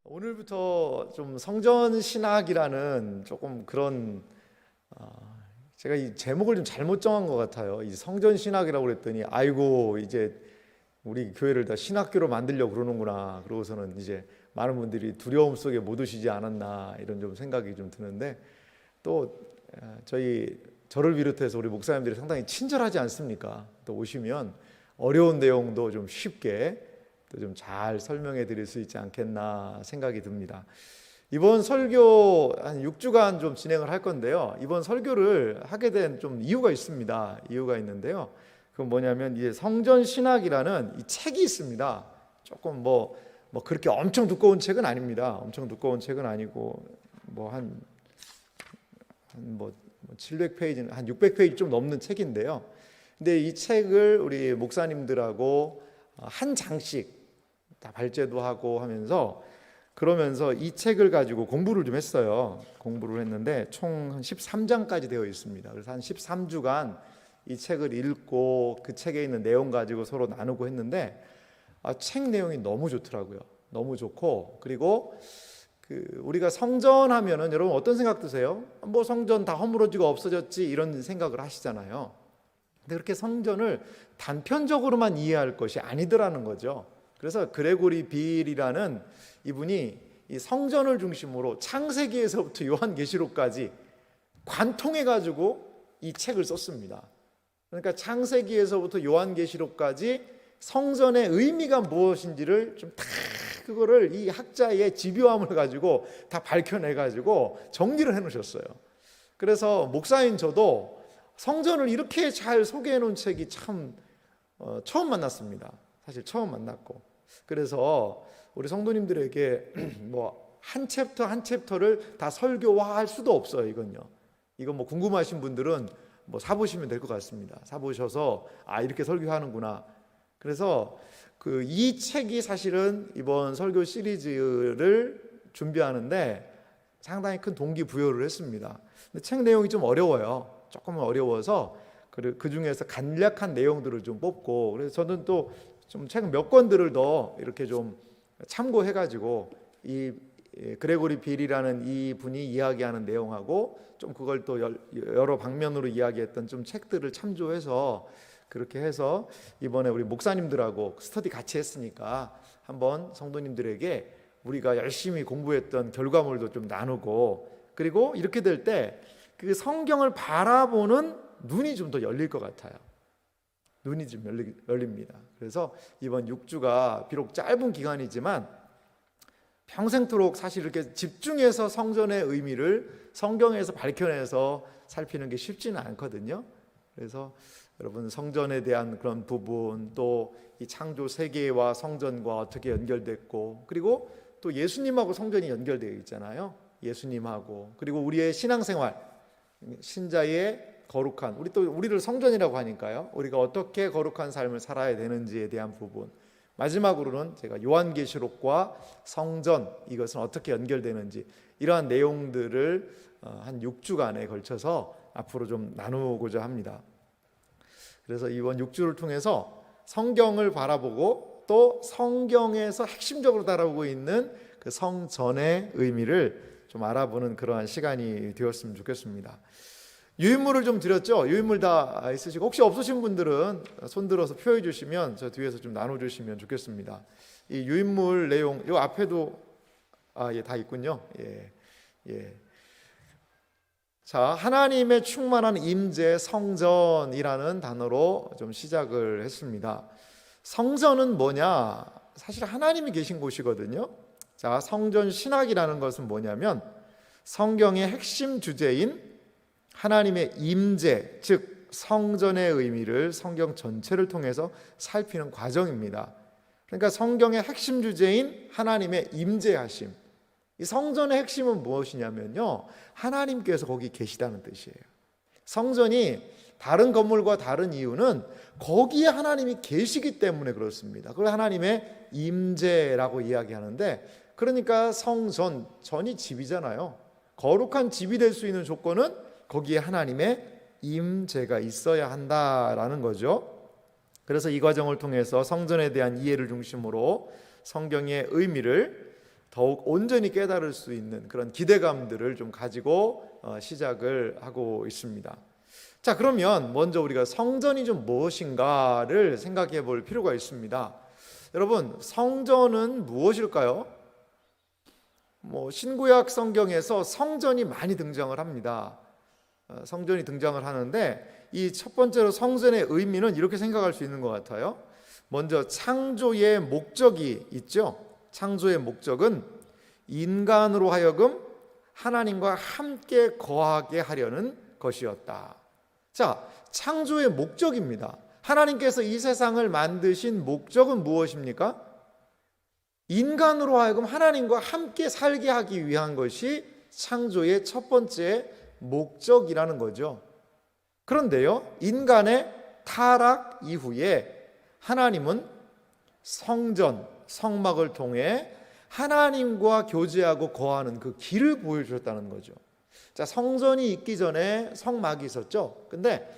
오늘부터 좀 성전 신학이라는 조금 그런 제가 이 제목을 좀 잘못 정한 것 같아요. 이 성전 신학이라고 그랬더니 아이고 이제 우리 교회를 다 신학교로 만들려고 그러는구나. 그러고서는 이제 많은 분들이 두려움 속에 못 오시지 않았나 이런 좀 생각이 좀 드는데 또 저를 비롯해서 우리 목사님들이 상당히 친절하지 않습니까? 또 오시면 어려운 내용도 좀 쉽게 또 좀 잘 설명해 드릴 수 있지 않겠나 생각이 듭니다. 이번 설교 한 6주간 좀 진행을 할 건데요. 이번 설교를 하게 된 좀 이유가 있습니다. 이유가 있는데요. 그건 뭐냐면 이제 성전 신학이라는 이 책이 있습니다. 조금 뭐 그렇게 엄청 두꺼운 책은 아닙니다. 엄청 두꺼운 책은 아니고 한 700페이지는 한 600페이지 좀 넘는 책인데요. 근데 이 책을 우리 목사님들하고 한 장씩 다 발제도 하고 하면서 그러면서 이 책을 가지고 공부를 좀 했어요. 공부를 했는데 총 한 13장까지 되어 있습니다. 그래서 한 13주간 이 책을 읽고 그 책에 있는 내용 가지고 서로 나누고 했는데 책 내용이 너무 좋더라고요. 너무 좋고 그리고 우리가 성전하면은 여러분 어떤 생각 드세요? 뭐 성전 다 허물어지고 없어졌지 이런 생각을 하시잖아요. 근데 그렇게 성전을 단편적으로만 이해할 것이 아니더라는 거죠. 그래서 그레고리 빌이라는 이분이 이 성전을 중심으로 창세기에서부터 요한계시록까지 관통해가지고 이 책을 썼습니다. 그러니까 창세기에서부터 요한계시록까지 성전의 의미가 무엇인지를 좀 다 그거를 이 학자의 집요함을 가지고 다 밝혀내가지고 정리를 해놓으셨어요. 그래서 목사인 저도 성전을 이렇게 잘 소개해 놓은 책이 참 처음 만났습니다. 사실 처음 만났고 그래서 우리 성도님들에게 한 챕터 한 챕터를 다 설교화할 수도 없어요. 이건 궁금하신 분들은 사보시면 될 것 같습니다. 사보셔서 이렇게 설교하는구나. 그래서 이 책이 사실은 이번 설교 시리즈를 준비하는데 상당히 큰 동기부여를 했습니다. 근데 책 내용이 좀 어려워요. 조금은 어려워서 그 중에서 간략한 내용들을 좀 뽑고 그래서 저는 또 좀 책 몇 권들을 더 이렇게 좀 참고해가지고 이 그레고리 빌이라는 이 분이 이야기하는 내용하고 좀 그걸 또 여러 방면으로 이야기했던 좀 책들을 참조해서 그렇게 해서 이번에 우리 목사님들하고 스터디 같이 했으니까 한번 성도님들에게 우리가 열심히 공부했던 결과물도 좀 나누고 그리고 이렇게 될 때 그 성경을 바라보는 눈이 좀 더 열릴 것 같아요. 눈이 좀 열립니다. 그래서 이번 6주가 비록 짧은 기간이지만 평생토록 사실 이렇게 집중해서 성전의 의미를 성경에서 밝혀내서 살피는 게 쉽지는 않거든요. 그래서 여러분 성전에 대한 그런 부분 또 이 창조 세계와 성전과 어떻게 연결됐고 그리고 또 예수님하고 성전이 연결되어 있잖아요. 예수님하고 그리고 우리의 신앙생활 신자의 거룩한 우리를 성전이라고 하니까요. 우리가 어떻게 거룩한 삶을 살아야 되는지에 대한 부분 마지막으로는 제가 요한계시록과 성전 이것은 어떻게 연결되는지 이러한 내용들을 한 6주간에 걸쳐서 앞으로 좀 나누고자 합니다. 그래서 이번 6주를 통해서 성경을 바라보고 또 성경에서 핵심적으로 다루고 있는 그 성전의 의미를 좀 알아보는 그러한 시간이 되었으면 좋겠습니다. 유인물을 좀 드렸죠? 유인물 다 있으시고 혹시 없으신 분들은 손들어서 표해 주시면 저 뒤에서 좀 나눠주시면 좋겠습니다. 이 유인물 내용 이 앞에도 다 있군요. 자, 하나님의 충만한 임재 성전이라는 단어로 좀 시작을 했습니다. 성전은 뭐냐? 사실 하나님이 계신 곳이거든요. 자, 성전 신학이라는 것은 뭐냐면 성경의 핵심 주제인 하나님의 임재, 즉 성전의 의미를 성경 전체를 통해서 살피는 과정입니다. 그러니까 성경의 핵심 주제인 하나님의 임재하심. 이 성전의 핵심은 무엇이냐면요, 하나님께서 거기 계시다는 뜻이에요. 성전이 다른 건물과 다른 이유는 거기에 하나님이 계시기 때문에 그렇습니다. 그걸 하나님의 임재라고 이야기하는데, 그러니까 성전, 전이 집이잖아요. 거룩한 집이 될 수 있는 조건은 거기에 하나님의 임재가 있어야 한다라는 거죠. 그래서 이 과정을 통해서 성전에 대한 이해를 중심으로 성경의 의미를 더욱 온전히 깨달을 수 있는 그런 기대감들을 좀 가지고 시작을 하고 있습니다. 자, 그러면 먼저 우리가 성전이 좀 무엇인가를 생각해 볼 필요가 있습니다. 여러분, 성전은 무엇일까요? 신구약 성경에서 성전이 많이 등장을 합니다. 성전이 등장을 하는데 이 첫 번째로 성전의 의미는 이렇게 생각할 수 있는 것 같아요. 먼저 창조의 목적이 있죠. 창조의 목적은 인간으로 하여금 하나님과 함께 거하게 하려는 것이었다. 자, 창조의 목적입니다. 하나님께서 이 세상을 만드신 목적은 무엇입니까? 인간으로 하여금 하나님과 함께 살게 하기 위한 것이 창조의 첫 번째 목적이라는 거죠. 그런데요, 인간의 타락 이후에 하나님은 성전, 성막을 통해 하나님과 교제하고 거하는 그 길을 보여주셨다는 거죠. 자, 성전이 있기 전에 성막이 있었죠. 근데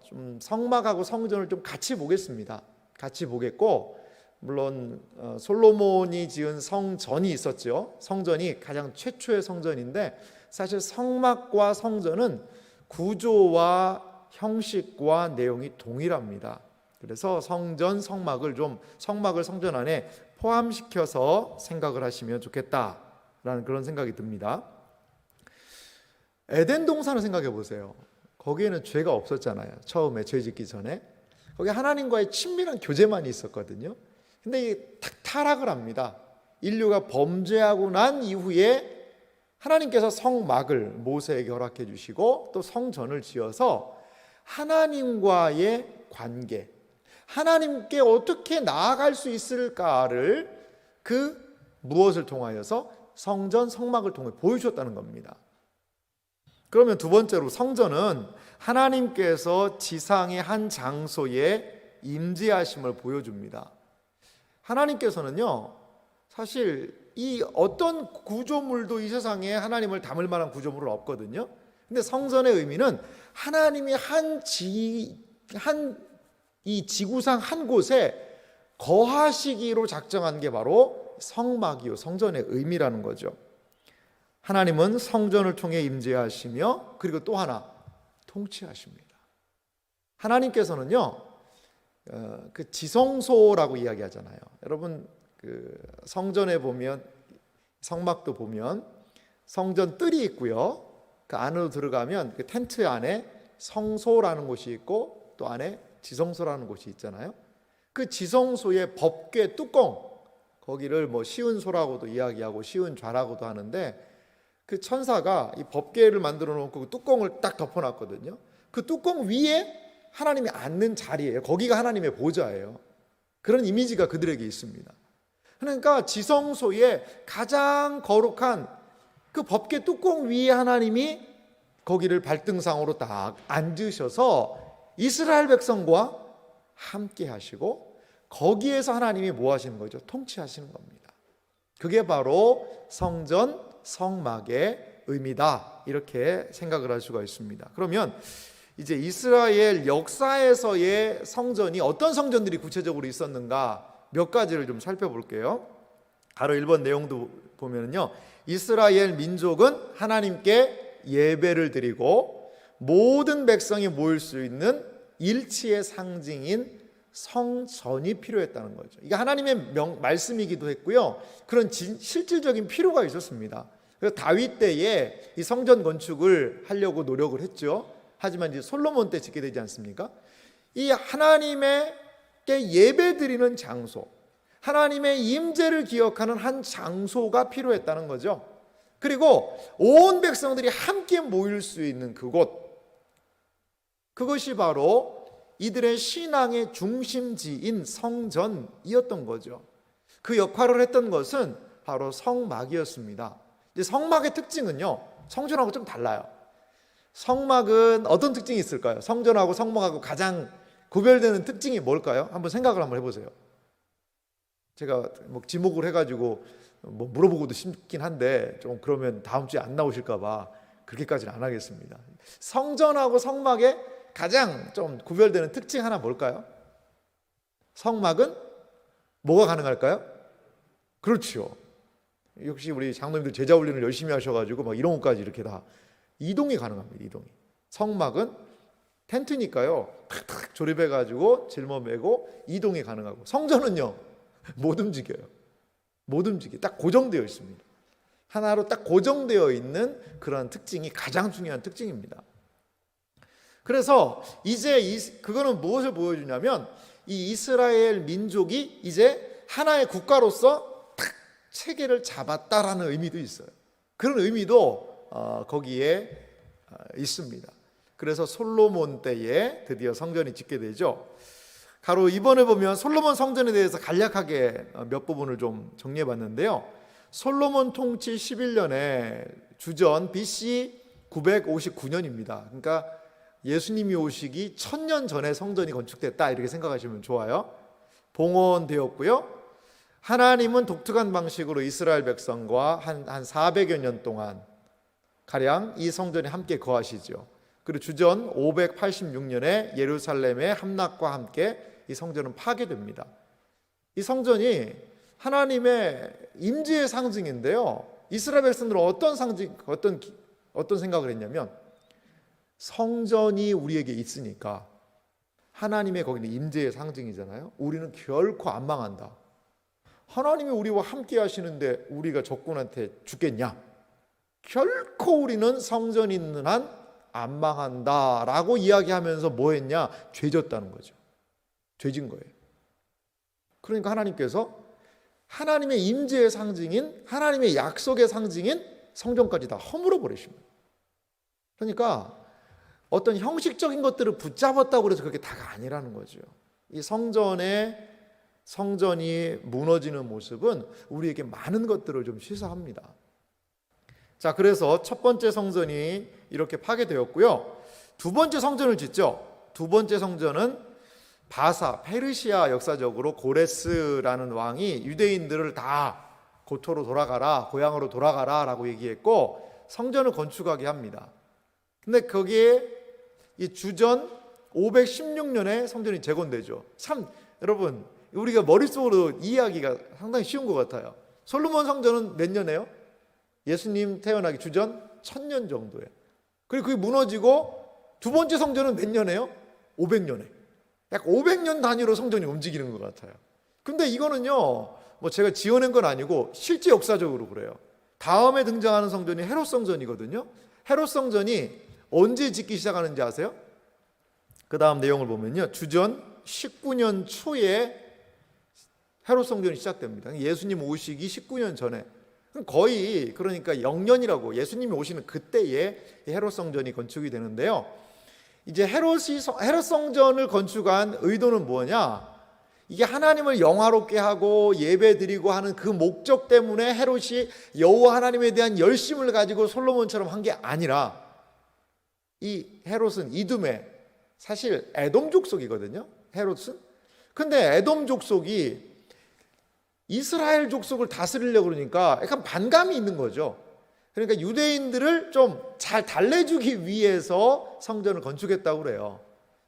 좀 성막하고 성전을 좀 같이 보겠습니다. 같이 보겠고, 물론 솔로몬이 지은 성전이 있었죠. 성전이 가장 최초의 성전인데 사실 성막과 성전은 구조와 형식과 내용이 동일합니다. 그래서 성전, 성막을 성전 안에 포함시켜서 생각을 하시면 좋겠다라는 그런 생각이 듭니다. 에덴 동산을 생각해 보세요. 거기에는 죄가 없었잖아요. 처음에 죄 짓기 전에. 거기 하나님과의 친밀한 교제만 있었거든요. 근데 타락을 합니다. 인류가 범죄하고 난 이후에 하나님께서 성막을 모세에게 허락해 주시고 또 성전을 지어서 하나님과의 관계, 하나님께 어떻게 나아갈 수 있을까를 무엇을 통하여서 성전, 성막을 통해 보여주셨다는 겁니다. 그러면 두 번째로 성전은 하나님께서 지상의 한 장소에 임재하심을 보여줍니다. 하나님께서는요, 사실 이 어떤 구조물도 이 세상에 하나님을 담을 만한 구조물은 없거든요. 근데 성전의 의미는 하나님이 이 지구상 한 곳에 거하시기로 작정한 게 바로 성막이요, 성전의 의미라는 거죠. 하나님은 성전을 통해 임재하시며 그리고 또 하나 통치하십니다. 하나님께서는요, 그 지성소라고 이야기하잖아요. 여러분, 성전에 보면, 성막도 보면 성전 뜰이 있고요. 그 안으로 들어가면 그 텐트 안에 성소라는 곳이 있고 또 안에 지성소라는 곳이 있잖아요. 그 지성소의 법궤 뚜껑, 거기를 시은소라고도 이야기하고 시은좌라고도 하는데, 그 천사가 이 법궤를 만들어 놓고 그 뚜껑을 딱 덮어놨거든요. 그 뚜껑 위에 하나님이 앉는 자리예요. 거기가 하나님의 보좌예요. 그런 이미지가 그들에게 있습니다. 그러니까 지성소의 가장 거룩한 그 법궤 뚜껑 위에 하나님이 거기를 발등상으로 딱 앉으셔서 이스라엘 백성과 함께 하시고 거기에서 하나님이 뭐 하시는 거죠? 통치하시는 겁니다. 그게 바로 성전, 성막의 의미다, 이렇게 생각을 할 수가 있습니다. 그러면 이제 이스라엘 역사에서의 성전이 어떤 성전들이 구체적으로 있었는가 몇 가지를 좀 살펴볼게요. 바로 1번 내용도 보면요, 이스라엘 민족은 하나님께 예배를 드리고 모든 백성이 모일 수 있는 일치의 상징인 성전이 필요했다는 거죠. 이게 하나님의 말씀이기도 했고요, 그런 실질적인 필요가 있었습니다. 그래서 다윗 때에 이 성전 건축을 하려고 노력을 했죠. 하지만 이제 솔로몬 때 짓게 되지 않습니까? 이 하나님께 예배드리는 장소, 하나님의 임재를 기억하는 한 장소가 필요했다는 거죠. 그리고 온 백성들이 함께 모일 수 있는 그곳, 그것이 바로 이들의 신앙의 중심지인 성전이었던 거죠. 그 역할을 했던 것은 바로 성막이었습니다. 이제 성막의 특징은요, 성전하고 좀 달라요. 성막은 어떤 특징이 있을까요? 성전하고 성막하고 가장 구별되는 특징이 뭘까요? 한번 생각을 한번 해보세요. 제가 지목을 해가지고 물어보고도 싶긴 한데 좀 그러면 다음 주에 안 나오실까 봐 그렇게까지는 안 하겠습니다. 성전하고 성막의 가장 좀 구별되는 특징 하나 뭘까요? 성막은 뭐가 가능할까요? 그렇죠, 역시 우리 장로님들 제자 훈련을 열심히 하셔가지고 막 이런 것까지 이렇게 다 이동이 가능합니다. 이동이. 성막은 텐트니까요. 탁탁 조립해가지고 짊어매고 이동이 가능하고, 성전은요 못 움직여요. 못 움직여. 딱 고정되어 있습니다. 하나로 딱 고정되어 있는 그런 특징이 가장 중요한 특징입니다. 그래서 이제 그거는 무엇을 보여주냐면, 이 이스라엘 민족이 이제 하나의 국가로서 탁 체계를 잡았다라는 의미도 있어요. 그런 의미도 거기에 있습니다. 그래서 솔로몬 때에 드디어 성전이 짓게 되죠. 가로 이번에 보면 솔로몬 성전에 대해서 간략하게 몇 부분을 좀 정리해 봤는데요. 솔로몬 통치 11년에 주전 BC 959년입니다. 그러니까 예수님이 오시기 1000년 전에 성전이 건축됐다, 이렇게 생각하시면 좋아요. 봉헌되었고요. 하나님은 독특한 방식으로 이스라엘 백성과 한 400여 년 동안 가량 이 성전에 함께 거하시죠. 그리고 주전 586년에 예루살렘의 함락과 함께 이 성전은 파괴됩니다. 이 성전이 하나님의 임재의 상징인데요. 이스라엘 백성들은 어떤 생각을 했냐면, 성전이 우리에게 있으니까, 하나님의 거기는 임재의 상징이잖아요. 우리는 결코 안 망한다. 하나님이 우리와 함께 하시는데 우리가 적군한테 죽겠냐? 결코 우리는 성전이 있는 한 안 망한다 라고 이야기하면서 뭐 했냐? 죄졌다는 거죠. 죄진 거예요. 그러니까 하나님께서 하나님의 임재의 상징인, 하나님의 약속의 상징인 성전까지 다 허물어 버리십니다. 그러니까 어떤 형식적인 것들을 붙잡았다고 해서 그렇게 다가 아니라는 거죠. 이 성전이 무너지는 모습은 우리에게 많은 것들을 좀 시사합니다. 자, 그래서 첫 번째 성전이 이렇게 파괴되었고요. 두 번째 성전을 짓죠. 두 번째 성전은 페르시아 역사적으로 고레스라는 왕이 유대인들을 다 고토로 돌아가라, 고향으로 돌아가라 라고 얘기했고 성전을 건축하게 합니다. 근데 거기에 이 주전 516년에 성전이 재건되죠. 참 여러분, 우리가 머릿속으로 이해하기가 상당히 쉬운 것 같아요. 솔로몬 성전은 몇 년에요? 예수님 태어나기 주전 1000년 정도에. 그리고 그게 무너지고 두 번째 성전은 몇 년에요? 500년에. 약 500년 단위로 성전이 움직이는 것 같아요. 근데 이거는요, 뭐 제가 지어낸 건 아니고 실제 역사적으로 그래요. 다음에 등장하는 성전이 헤롯 성전이거든요. 헤롯 성전이 언제 짓기 시작하는지 아세요? 그 다음 내용을 보면요, 주전 19년 초에 헤롯 성전이 시작됩니다. 예수님 오시기 19년 전에, 거의 그러니까 0년이라고, 예수님이 오시는 그때에 헤롯 성전이 건축이 되는데요. 이제 헤롯 성전을 건축한 의도는 뭐냐? 이게 하나님을 영화롭게 하고 예배드리고 하는 그 목적 때문에 헤롯이 여호와 하나님에 대한 열심을 가지고 솔로몬처럼 한 게 아니라, 이 헤롯은 이두메, 사실 에돔 족속이거든요. 헤롯은. 근데 에돔 족속이 이스라엘 족속을 다스리려고 그러니까 약간 반감이 있는 거죠. 그러니까 유대인들을 좀 잘 달래주기 위해서 성전을 건축했다고 그래요.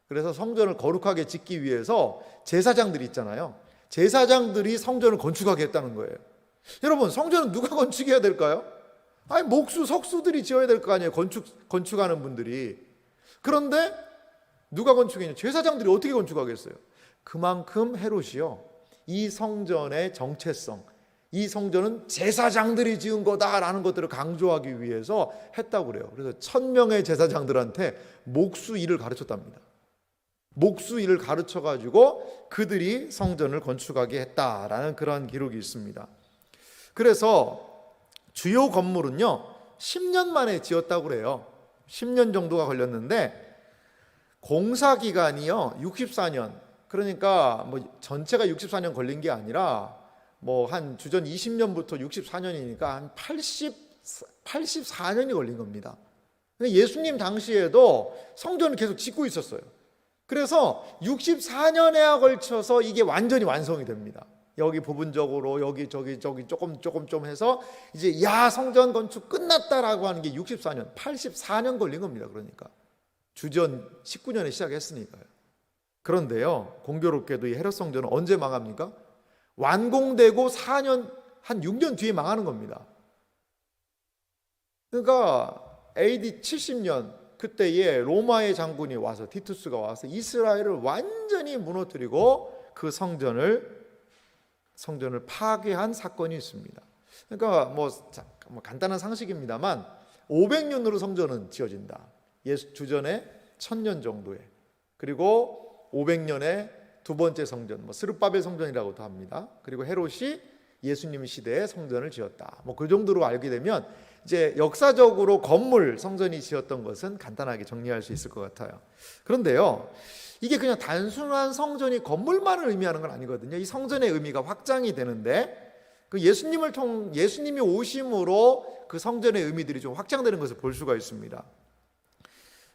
그래서 성전을 거룩하게 짓기 위해서 제사장들이 있잖아요. 제사장들이 성전을 건축하게 했다는 거예요. 여러분, 성전은 누가 건축해야 될까요? 아니, 목수, 석수들이 지어야 될 거 아니에요. 건축하는 분들이. 그런데 누가 건축했냐? 제사장들이 어떻게 건축하겠어요? 그만큼 헤롯이요, 이 성전의 정체성, 이 성전은 제사장들이 지은 거다라는 것들을 강조하기 위해서 했다고 그래요. 그래서 1000명의 제사장들한테 목수 일을 가르쳤답니다. 목수 일을 가르쳐가지고 그들이 성전을 건축하게 했다라는 그러한 기록이 있습니다. 그래서 주요 건물은요 10년 만에 지었다고 그래요. 10년 정도가 걸렸는데 공사 기간이요 64년. 그러니까 뭐 전체가 64년 걸린 게 아니라 뭐 한 주전 20년부터 64년이니까 한 84년이 걸린 겁니다. 예수님 당시에도 성전을 계속 짓고 있었어요. 그래서 64년에 걸쳐서 이게 완전히 완성이 됩니다. 여기 부분적으로 여기 저기 조금 해서 이제 성전 건축 끝났다라고 하는 게 64년, 84년 걸린 겁니다. 그러니까 주전 19년에 시작했으니까요. 그런데요, 공교롭게도 이 헤롯 성전은 언제 망합니까? 완공되고 4년 한 6년 뒤에 망하는 겁니다. 그러니까 AD 70년 그때에 로마의 장군이 와서 티투스가 와서 이스라엘을 완전히 무너뜨리고 그 성전을 파괴한 사건이 있습니다. 그러니까 뭐 간단한 상식입니다만 500년으로 성전은 지어진다. 예수 주전에 1000년 정도에. 그리고 500년에 두 번째 성전, 뭐 스룹바벨 성전이라고도 합니다. 그리고 헤롯이 예수님 시대에 성전을 지었다. 뭐 그 정도로 알게 되면 이제 역사적으로 건물 성전이 지었던 것은 간단하게 정리할 수 있을 것 같아요. 그런데요, 이게 그냥 단순한 성전이 건물만을 의미하는 건 아니거든요. 이 성전의 의미가 확장이 되는데 그 예수님이 오심으로 그 성전의 의미들이 좀 확장되는 것을 볼 수가 있습니다.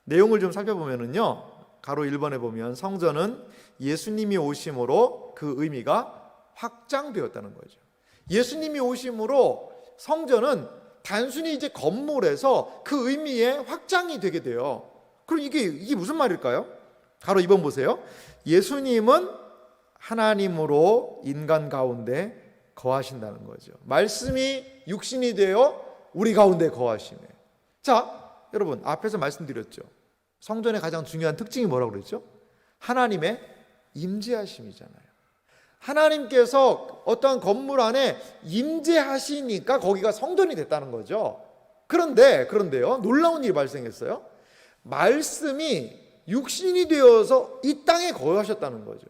내용을 좀 살펴보면은요, 가로 1번에 보면 성전은 예수님이 오심으로 그 의미가 확장되었다는 거죠. 예수님이 오심으로 성전은 단순히 이제 건물에서 그 의미의 확장이 되게 돼요. 그럼 이게 무슨 말일까요? 가로 2번 보세요. 예수님은 하나님으로 인간 가운데 거하신다는 거죠. 말씀이 육신이 되어 우리 가운데 거하시네. 자, 여러분 앞에서 말씀드렸죠. 성전의 가장 중요한 특징이 뭐라고 그랬죠? 하나님의 임재하심이잖아요. 하나님께서 어떠한 건물 안에 임재하시니까 거기가 성전이 됐다는 거죠. 그런데요, 놀라운 일이 발생했어요. 말씀이 육신이 되어서 이 땅에 거하셨다는 거죠.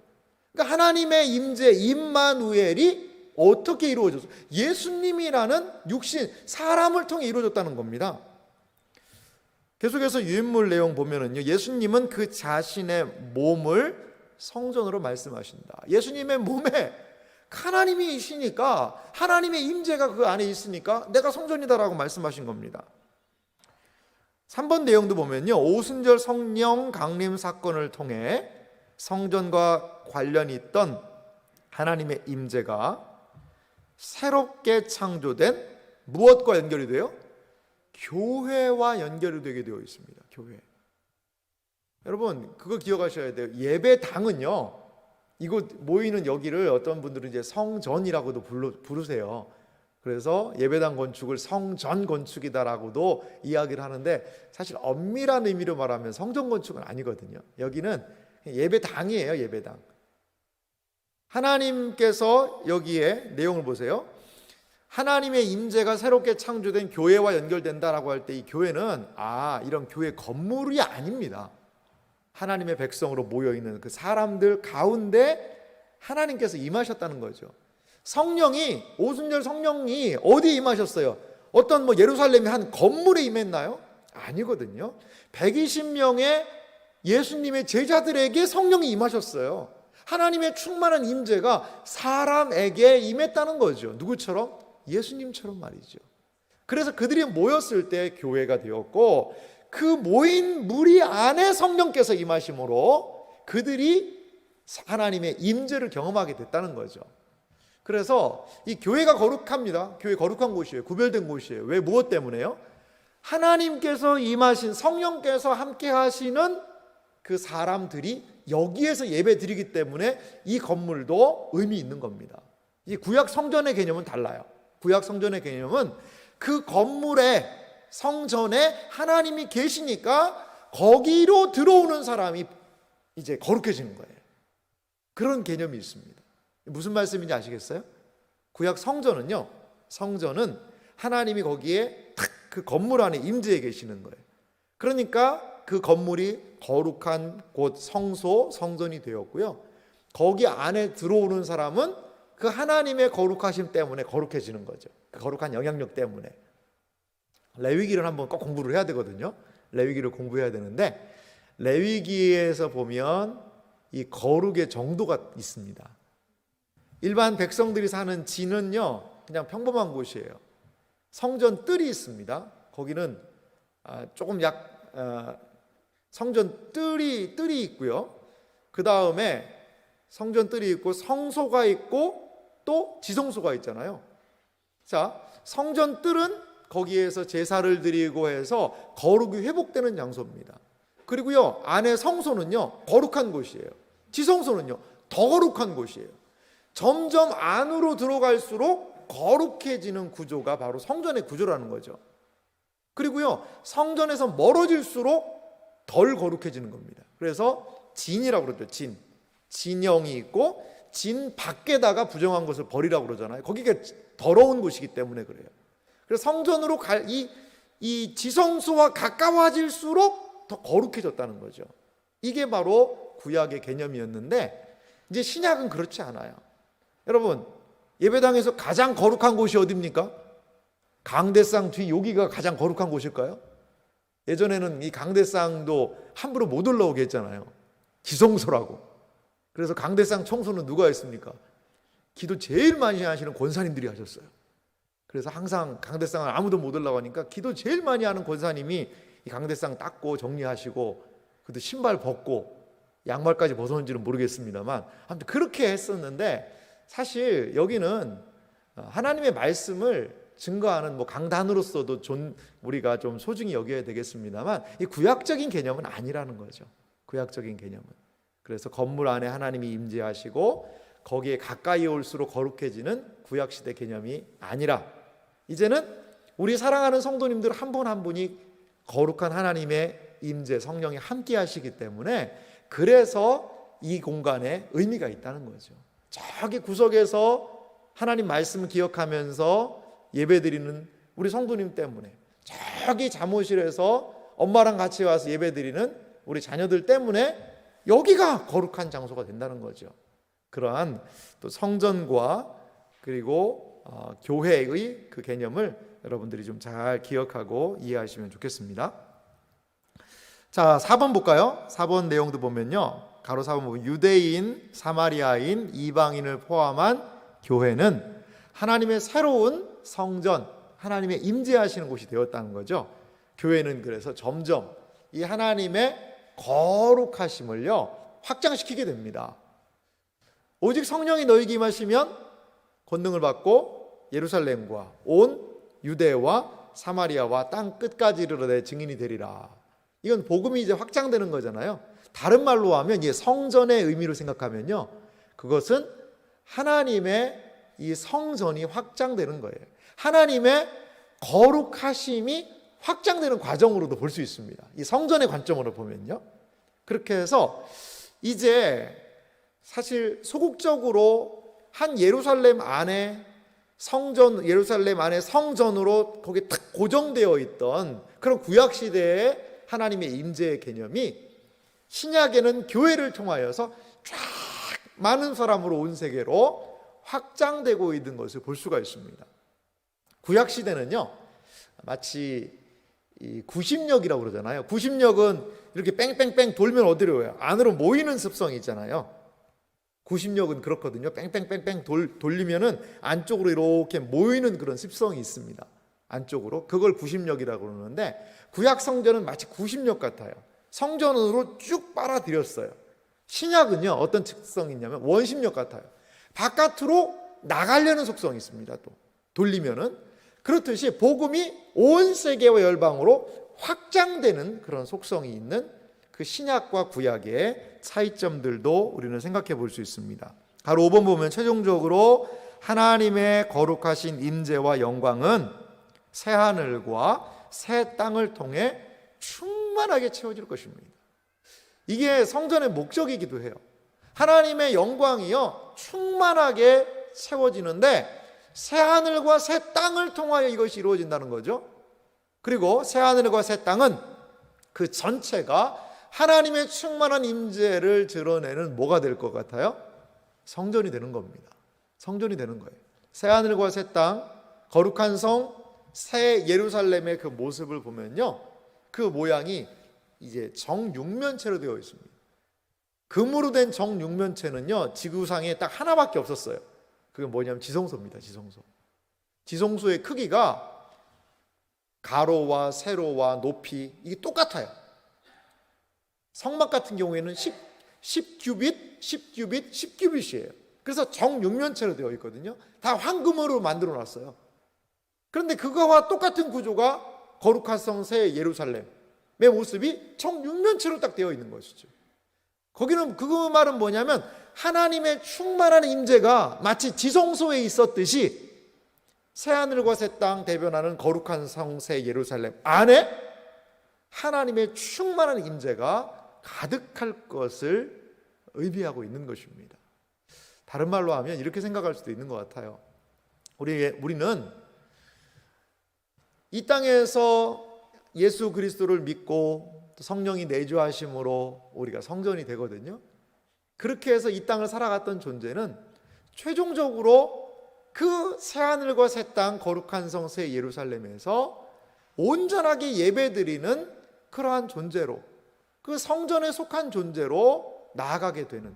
그러니까 하나님의 임재, 임마누엘이 어떻게 이루어졌어요? 예수님이라는 육신, 사람을 통해 이루어졌다는 겁니다. 계속해서 유인물 내용 보면은요, 예수님은 그 자신의 몸을 성전으로 말씀하신다. 예수님의 몸에 하나님이시니까, 하나님의 임재가 그 안에 있으니까 내가 성전이다라고 말씀하신 겁니다. 3번 내용도 보면요, 오순절 성령 강림 사건을 통해 성전과 관련이 있던 하나님의 임재가 새롭게 창조된 무엇과 연결이 돼요? 교회와 연결이 되게 되어 있습니다. 교회. 여러분 그거 기억하셔야 돼요. 예배당은요, 이곳 모이는 여기를 어떤 분들은 이제 성전이라고도 부르세요. 그래서 예배당 건축을 성전 건축이다라고도 이야기를 하는데, 사실 엄밀한 의미로 말하면 성전 건축은 아니거든요. 여기는 예배당이에요. 예배당. 하나님께서 여기에 내용을 보세요. 하나님의 임재가 새롭게 창조된 교회와 연결된다라고 할 때 이 교회는 이런 교회 건물이 아닙니다. 하나님의 백성으로 모여있는 그 사람들 가운데 하나님께서 임하셨다는 거죠. 성령이, 오순절 성령이 어디에 임하셨어요? 어떤 예루살렘의 한 건물에 임했나요? 아니거든요. 120명의 예수님의 제자들에게 성령이 임하셨어요. 하나님의 충만한 임재가 사람에게 임했다는 거죠. 누구처럼? 예수님처럼 말이죠. 그래서 그들이 모였을 때 교회가 되었고, 그 모인 무리 안에 성령께서 임하심으로 그들이 하나님의 임재를 경험하게 됐다는 거죠. 그래서 이 교회가 거룩합니다. 교회 거룩한 곳이에요. 구별된 곳이에요. 왜? 무엇 때문에요? 하나님께서 임하신, 성령께서 함께 하시는 그 사람들이 여기에서 예배 드리기 때문에 이 건물도 의미 있는 겁니다. 이 구약 성전의 개념은 달라요. 구약 성전의 개념은 그 건물에, 성전에 하나님이 계시니까 거기로 들어오는 사람이 이제 거룩해지는 거예요. 그런 개념이 있습니다. 무슨 말씀인지 아시겠어요? 구약 성전은요, 성전은 하나님이 거기에 탁 그 건물 안에 임재해 계시는 거예요. 그러니까 그 건물이 거룩한 곳, 성소, 성전이 되었고요. 거기 안에 들어오는 사람은 그 하나님의 거룩하심 때문에 거룩해지는 거죠. 그 거룩한 영향력 때문에. 레위기를 한번 꼭 공부를 해야 되거든요. 레위기를 공부해야 되는데, 레위기에서 보면 이 거룩의 정도가 있습니다. 일반 백성들이 사는 진은요, 그냥 평범한 곳이에요. 성전 뜰이 있습니다. 거기는 조금 성전 뜰이 있고요. 그 다음에 성전 뜰이 있고 성소가 있고 또 지성소가 있잖아요. 자, 성전 뜰은 거기에서 제사를 드리고 해서 거룩이 회복되는 장소입니다. 그리고요, 안에 성소는요, 거룩한 곳이에요. 지성소는요, 더 거룩한 곳이에요. 점점 안으로 들어갈수록 거룩해지는 구조가 바로 성전의 구조라는 거죠. 그리고요, 성전에서 멀어질수록 덜 거룩해지는 겁니다. 그래서 진이라고 그러죠. 진영이 있고 진 밖에다가 부정한 것을 버리라고 그러잖아요. 거기가 더러운 곳이기 때문에 그래요. 그래서 성전으로 이 지성소와 가까워질수록 더 거룩해졌다는 거죠. 이게 바로 구약의 개념이었는데 이제 신약은 그렇지 않아요. 여러분, 예배당에서 가장 거룩한 곳이 어디입니까? 강대상 뒤 여기가 가장 거룩한 곳일까요? 예전에는 이 강대상도 함부로 못 올라오게 했잖아요. 지성소라고. 그래서 강대상 청소는 누가 했습니까? 기도 제일 많이 하시는 권사님들이 하셨어요. 그래서 항상 강대상을 아무도 못 올라가니까 기도 제일 많이 하는 권사님이 이 강대상 닦고 정리하시고, 그래도 신발 벗고 양말까지 벗었는지는 모르겠습니다만 아무튼 그렇게 했었는데, 사실 여기는 하나님의 말씀을 증거하는 강단으로서도 우리가 좀 소중히 여겨야 되겠습니다만, 이 구약적인 개념은 아니라는 거죠. 구약적인 개념은. 그래서 건물 안에 하나님이 임재하시고 거기에 가까이 올수록 거룩해지는 구약시대 개념이 아니라, 이제는 우리 사랑하는 성도님들 한 분 한 분이 거룩한 하나님의 임재, 성령이 함께 하시기 때문에, 그래서 이 공간에 의미가 있다는 거죠. 저기 구석에서 하나님 말씀을 기억하면서 예배드리는 우리 성도님 때문에, 저기 잠옷실에서 엄마랑 같이 와서 예배드리는 우리 자녀들 때문에 여기가 거룩한 장소가 된다는 거죠. 그러한 또 성전과 그리고 교회의 그 개념을 여러분들이 좀 잘 기억하고 이해하시면 좋겠습니다. 자, 4번 볼까요? 4번 내용도 보면요, 가로 4번 보면 유대인, 사마리아인, 이방인을 포함한 교회는 하나님의 새로운 성전, 하나님의 임재하시는 곳이 되었다는 거죠. 교회는 그래서 점점 이 하나님의 거룩하심을요 확장시키게 됩니다. 오직 성령이 너희에게 임하시면 권능을 받고 예루살렘과 온 유대와 사마리아와 땅 끝까지 이르러 내 증인이 되리라. 이건 복음이 이제 확장되는 거잖아요. 다른 말로 하면 이 성전의 의미로 생각하면요, 그것은 하나님의 이 성전이 확장되는 거예요. 하나님의 거룩하심이 확장되는 과정으로도 볼 수 있습니다. 이 성전의 관점으로 보면요. 그렇게 해서 이제 사실 소극적으로 한 예루살렘 안에 예루살렘 안에 성전으로 거기에 딱 고정되어 있던 그런 구약시대의 하나님의 임재의 개념이 신약에는 교회를 통하여서 쫙 많은 사람으로 온 세계로 확장되고 있는 것을 볼 수가 있습니다. 구약시대는요, 마치 이 구심력이라고 그러잖아요. 구심력은 이렇게 뺑뺑뺑 돌면 어디로 와요? 안으로 모이는 습성이 있잖아요. 구심력은 그렇거든요. 뺑뺑뺑뺑 돌리면은 안쪽으로 이렇게 모이는 그런 습성이 있습니다. 안쪽으로. 그걸 구심력이라고 그러는데, 구약 성전은 마치 구심력 같아요. 성전으로 쭉 빨아들였어요. 신약은요, 어떤 특성이 있냐면 원심력 같아요. 바깥으로 나가려는 속성이 있습니다. 또 돌리면은. 그렇듯이 복음이 온 세계와 열방으로 확장되는 그런 속성이 있는 그 신약과 구약의 차이점들도 우리는 생각해 볼 수 있습니다. 바로 5번 보면 최종적으로 하나님의 거룩하신 임재와 영광은 새 하늘과 새 땅을 통해 충만하게 채워질 것입니다. 이게 성전의 목적이기도 해요. 하나님의 영광이요 충만하게 채워지는데 새 하늘과 새 땅을 통하여 이것이 이루어진다는 거죠. 그리고 새 하늘과 새 땅은 그 전체가 하나님의 충만한 임재를 드러내는 뭐가 될 것 같아요? 성전이 되는 겁니다. 성전이 되는 거예요. 새 하늘과 새 땅, 거룩한 성, 새 예루살렘의 그 모습을 보면요, 그 모양이 이제 정육면체로 되어 있습니다. 금으로 된 정육면체는요 지구상에 딱 하나밖에 없었어요. 그게 뭐냐면 지성소입니다. 지성소의 크기가 가로와 세로와 높이 이게 똑같아요. 성막 같은 경우에는 10규빗, 10규빗, 10규빗이에요. 그래서 정육면체로 되어 있거든요. 다 황금으로 만들어 놨어요. 그런데 그거와 똑같은 구조가 거룩한 성 새 예루살렘의 모습이 정육면체로 딱 되어 있는 것이죠. 거기는 그 말은 뭐냐면 하나님의 충만한 임재가 마치 지성소에 있었듯이 새하늘과 새 땅 대변하는 거룩한 성새 예루살렘 안에 하나님의 충만한 임재가 가득할 것을 의미하고 있는 것입니다. 다른 말로 하면 이렇게 생각할 수도 있는 것 같아요. 우리는 이 땅에서 예수 그리스도를 믿고 성령이 내주하심으로 우리가 성전이 되거든요. 그렇게 해서 이 땅을 살아갔던 존재는 최종적으로 그 새하늘과 새 땅 거룩한 성 새 예루살렘에서 온전하게 예배드리는 그러한 존재로, 그 성전에 속한 존재로 나아가게 되는,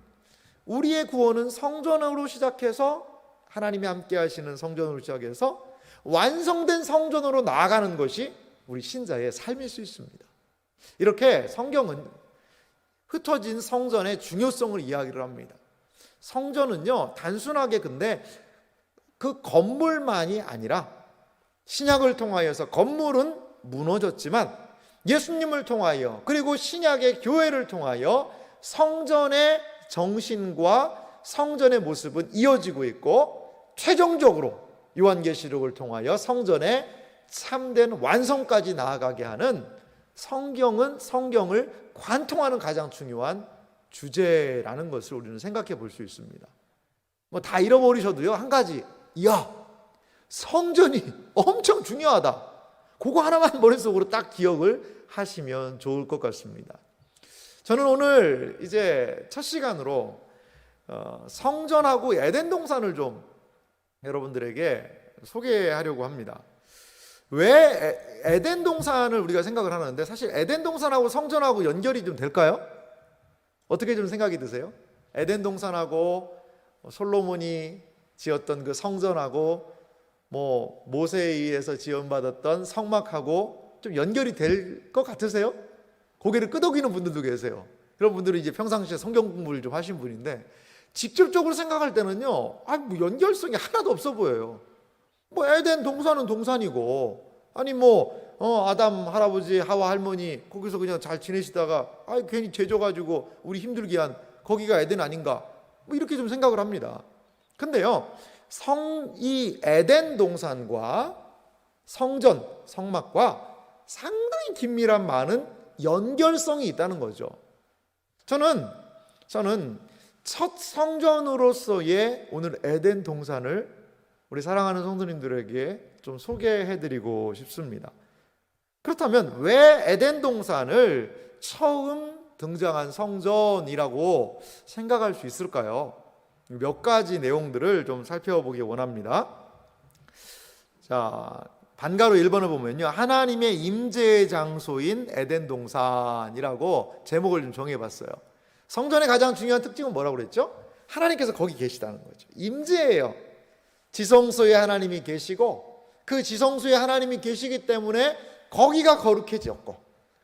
우리의 구원은 성전으로 시작해서 하나님이 함께 하시는 성전으로 시작해서 완성된 성전으로 나아가는 것이 우리 신자의 삶일 수 있습니다. 이렇게 성경은 흩어진 성전의 중요성을 이야기를 합니다. 성전은요, 단순하게 근데 그 건물만이 아니라, 신약을 통하여서 건물은 무너졌지만 예수님을 통하여, 그리고 신약의 교회를 통하여 성전의 정신과 성전의 모습은 이어지고 있고, 최종적으로 요한계시록을 통하여 성전의 참된 완성까지 나아가게 하는, 성경을 관통하는 가장 중요한 주제라는 것을 우리는 생각해 볼 수 있습니다. 뭐 다 잃어버리셔도요, 한 가지, 성전이 엄청 중요하다, 그거 하나만 머릿속으로 딱 기억을 하시면 좋을 것 같습니다. 저는 오늘 이제 첫 시간으로 성전하고 에덴 동산을 좀 여러분들에게 소개하려고 합니다. 왜 에덴 동산을 우리가 생각을 하는데, 사실 에덴 동산하고 성전하고 연결이 좀 될까요? 어떻게 좀 생각이 드세요? 에덴 동산하고 솔로몬이 지었던 그 성전하고 모세에 의해서 지원받았던 성막하고 좀 연결이 될 것 같으세요? 고개를 끄덕이는 분들도 계세요. 그런 분들은 이제 평상시에 성경 공부를 좀 하신 분인데, 직접적으로 생각할 때는요, 연결성이 하나도 없어 보여요. 에덴 동산은 동산이고, 아담 할아버지 하와 할머니 거기서 그냥 잘 지내시다가 괜히 죄져가지고 우리 힘들게 한 거기가 에덴 아닌가, 이렇게 좀 생각을 합니다. 근데요, 이 에덴 동산과 성전, 성막과 상당히 긴밀한 많은 연결성이 있다는 거죠. 저는 첫 성전으로서의 오늘 에덴 동산을 우리 사랑하는 성도님들에게 좀 소개해드리고 싶습니다. 그렇다면 왜 에덴 동산을 처음 등장한 성전이라고 생각할 수 있을까요? 몇 가지 내용들을 좀 살펴보기 원합니다. 자, 반가로 1번을 보면요, 하나님의 임재의 장소인 에덴 동산이라고 제목을 좀 정해봤어요. 성전의 가장 중요한 특징은 뭐라고 그랬죠? 하나님께서 거기 계시다는 거죠. 임재예요. 지성소에 하나님이 계시고, 그 지성소에 하나님이 계시기 때문에 거기가 거룩해졌고,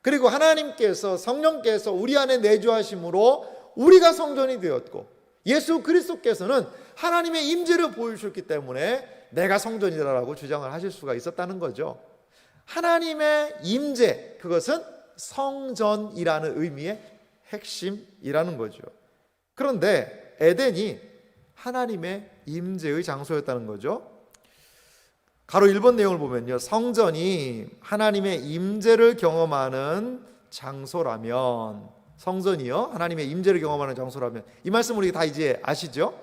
그리고 하나님께서, 성령께서 우리 안에 내주하심으로 우리가 성전이 되었고, 예수 그리스도께서는 하나님의 임재를 보여주셨기 때문에 내가 성전이라고 주장을 하실 수가 있었다는 거죠. 하나님의 임재, 그것은 성전이라는 의미의 핵심이라는 거죠. 그런데 에덴이 하나님의 임재의 장소였다는 거죠. 가로 1번 내용을 보면요, 성전이 하나님의 임재를 경험하는 장소라면, 성전이요 하나님의 임재를 경험하는 장소라면, 이 말씀 우리 다 이제 아시죠?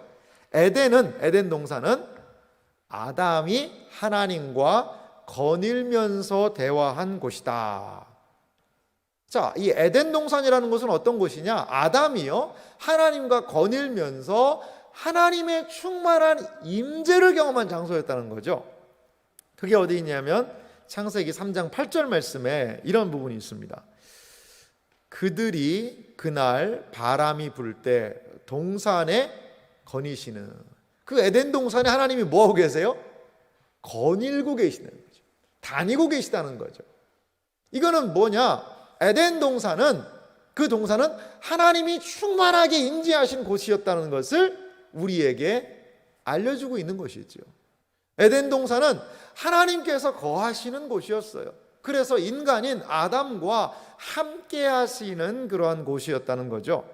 에덴 동산은 아담이 하나님과 거닐면서 대화한 곳이다. 자, 이 에덴 동산이라는 곳은 어떤 곳이냐? 아담이요 하나님과 거닐면서 하나님의 충만한 임재를 경험한 장소였다는 거죠. 그게 어디 있냐면 창세기 3장 8절 말씀에 이런 부분이 있습니다. 그들이 그날 바람이 불 때 동산에 거니시는, 그 에덴 동산에 하나님이 뭐하고 계세요? 거닐고 계시는 거죠. 다니고 계시다는 거죠. 이거는 뭐냐? 에덴 동산은, 그 동산은 하나님이 충만하게 임재하신 곳이었다는 것을 우리에게 알려주고 있는 것이죠. 에덴 동산은 하나님께서 거하시는 곳이었어요. 그래서 인간인 아담과 함께 하시는 그러한 곳이었다는 거죠.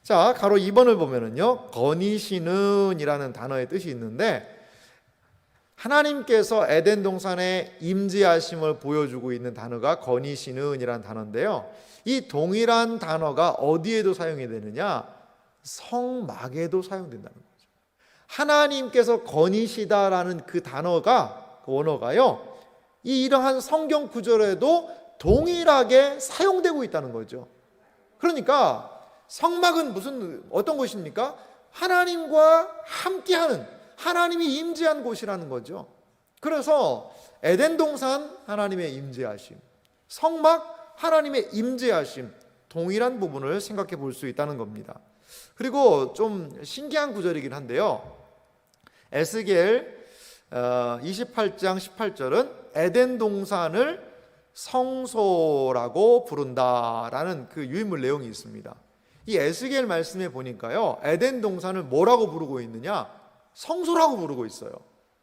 자, 가로 2번을 보면은요, 거니시는 이라는 단어의 뜻이 있는데, 하나님께서 에덴 동산에 임재하심을 보여주고 있는 단어가 거니시는이라는 단어인데요. 이 동일한 단어가 어디에도 사용이 되느냐? 성막에도 사용된다는 거죠. 하나님께서 거니시다라는 그 단어가, 그 원어가요, 이러한 성경 구절에도 동일하게 사용되고 있다는 거죠. 그러니까 성막은 어떤 곳입니까? 하나님과 함께하는, 하나님이 임재한 곳이라는 거죠. 그래서 에덴 동산 하나님의 임재하심, 성막 하나님의 임재하심, 동일한 부분을 생각해 볼 수 있다는 겁니다. 그리고 좀 신기한 구절이긴 한데요, 에스겔 28장 18절은 에덴 동산을 성소라고 부른다라는 그 유인물 내용이 있습니다. 이 에스겔 말씀에 보니까요, 에덴 동산을 뭐라고 부르고 있느냐? 성소라고 부르고 있어요.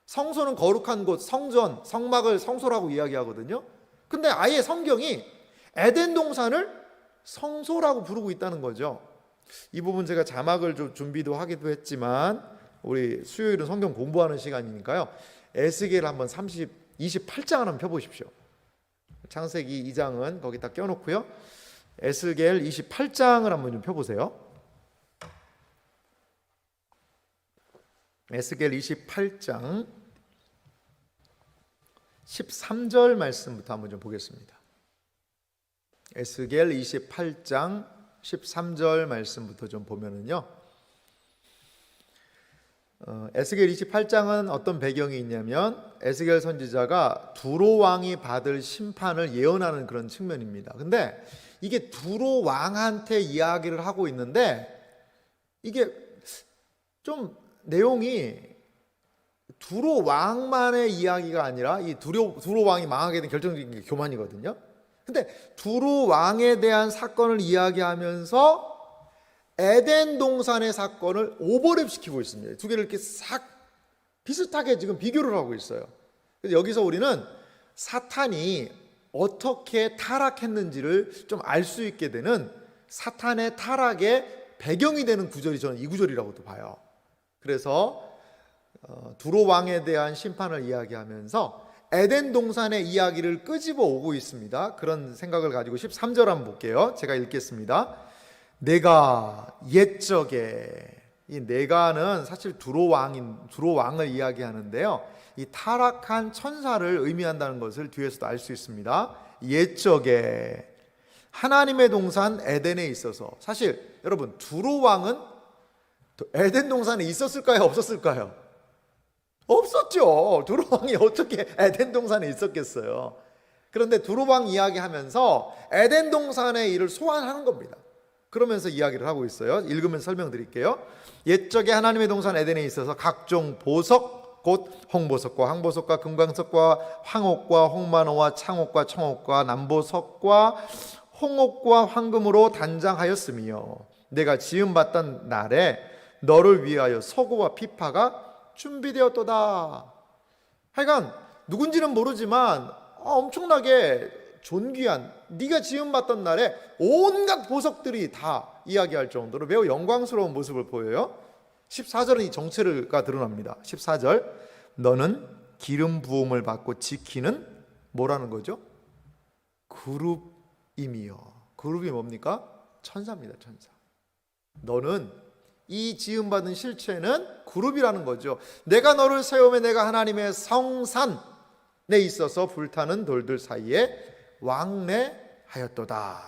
성소는 거룩한 곳, 성전, 성막을 성소라고 이야기하거든요. 근데 아예 성경이 에덴 동산을 성소라고 부르고 있다는 거죠. 이 부분 제가 자막을 좀 준비도 하기도 했지만, 우리 수요일은 성경 공부하는 시간이니까요, 에스겔 한번 28장을 한번 펴보십시오. 창세기 2장은 거기다 껴놓고요, 에스겔 28장을 한번 좀 펴보세요. 에스겔 28장 13절 말씀부터 한번 좀 보겠습니다. 에스겔 28장 13절 말씀부터 좀 보면은요, 에스겔 28장은 어떤 배경이 있냐면 에스겔 선지자가 두로 왕이 받을 심판을 예언하는 그런 측면입니다. 근데 이게 두로 왕한테 이야기를 하고 있는데, 이게 좀 내용이 두로 왕만의 이야기가 아니라 이 두로 왕이 망하게 된 결정적인 게 교만이거든요. 근데 두로 왕에 대한 사건을 이야기하면서 에덴 동산의 사건을 오버랩 시키고 있습니다. 두 개를 이렇게 싹 비슷하게 지금 비교를 하고 있어요. 그래서 여기서 우리는 사탄이 어떻게 타락했는지를 좀 알 수 있게 되는, 사탄의 타락의 배경이 되는 구절이 저는 이 구절이라고도 봐요. 그래서 두로 왕에 대한 심판을 이야기하면서 에덴 동산의 이야기를 끄집어 오고 있습니다. 그런 생각을 가지고 13절 한번 볼게요. 제가 읽겠습니다. 내가 옛적에, 이 내가는 사실 두로 왕을 이야기하는데요, 이 타락한 천사를 의미한다는 것을 뒤에서도 알 수 있습니다. 옛적에 하나님의 동산 에덴에 있어서, 사실 여러분 두로 왕은 에덴 동산에 있었을까요, 없었을까요? 없었죠. 두로 왕이 어떻게 에덴 동산에 있었겠어요. 그런데 두로 왕 이야기하면서 에덴 동산의 일을 소환하는 겁니다. 그러면서 이야기를 하고 있어요. 읽으면서 설명드릴게요. 옛적에 하나님의 동산 에덴에 있어서 각종 보석, 곧 홍보석과 황보석과 금광석과 황옥과 홍만호와 창옥과 청옥과 남보석과 홍옥과 황금으로 단장하였으며, 내가 지음받던 날에 너를 위하여 서고와 피파가 준비되었도다. 하여간 누군지는 모르지만 엄청나게 존귀한, 네가 지음받던 날에 온갖 보석들이 다 이야기할 정도로 매우 영광스러운 모습을 보여요. 14절은 이 정체가 드러납니다. 14절, 너는 기름 부음을 받고 지키는 뭐라는 거죠? 그룹이며, 그룹이 뭡니까? 천사입니다. 천사. 너는, 이 지음받은 실체는 그룹이라는 거죠. 내가 너를 세우며 내가 하나님의 성산에 있어서 불타는 돌들 사이에 왕래하였도다.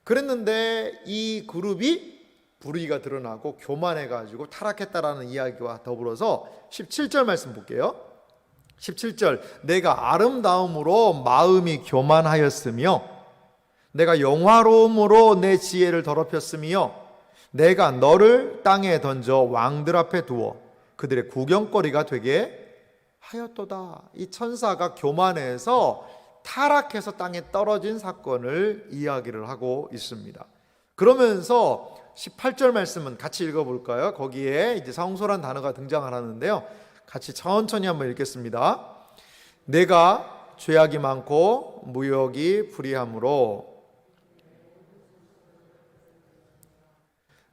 그랬는데 이 그룹이 불의가 드러나고 교만해가지고 타락했다라는 이야기와 더불어서 17절 말씀 볼게요. 17절, 내가 아름다움으로 마음이 교만하였으며 내가 영화로움으로 내 지혜를 더럽혔으며 내가 너를 땅에 던져 왕들 앞에 두어 그들의 구경거리가 되게 하였도다. 이 천사가 교만해서 타락해서 땅에 떨어진 사건을 이야기를 하고 있습니다. 그러면서 18절 말씀은 같이 읽어볼까요? 거기에 이제 성소란 단어가 등장을 하는데요, 같이 천천히 한번 읽겠습니다. 내가 죄악이 많고 무역이 불의함으로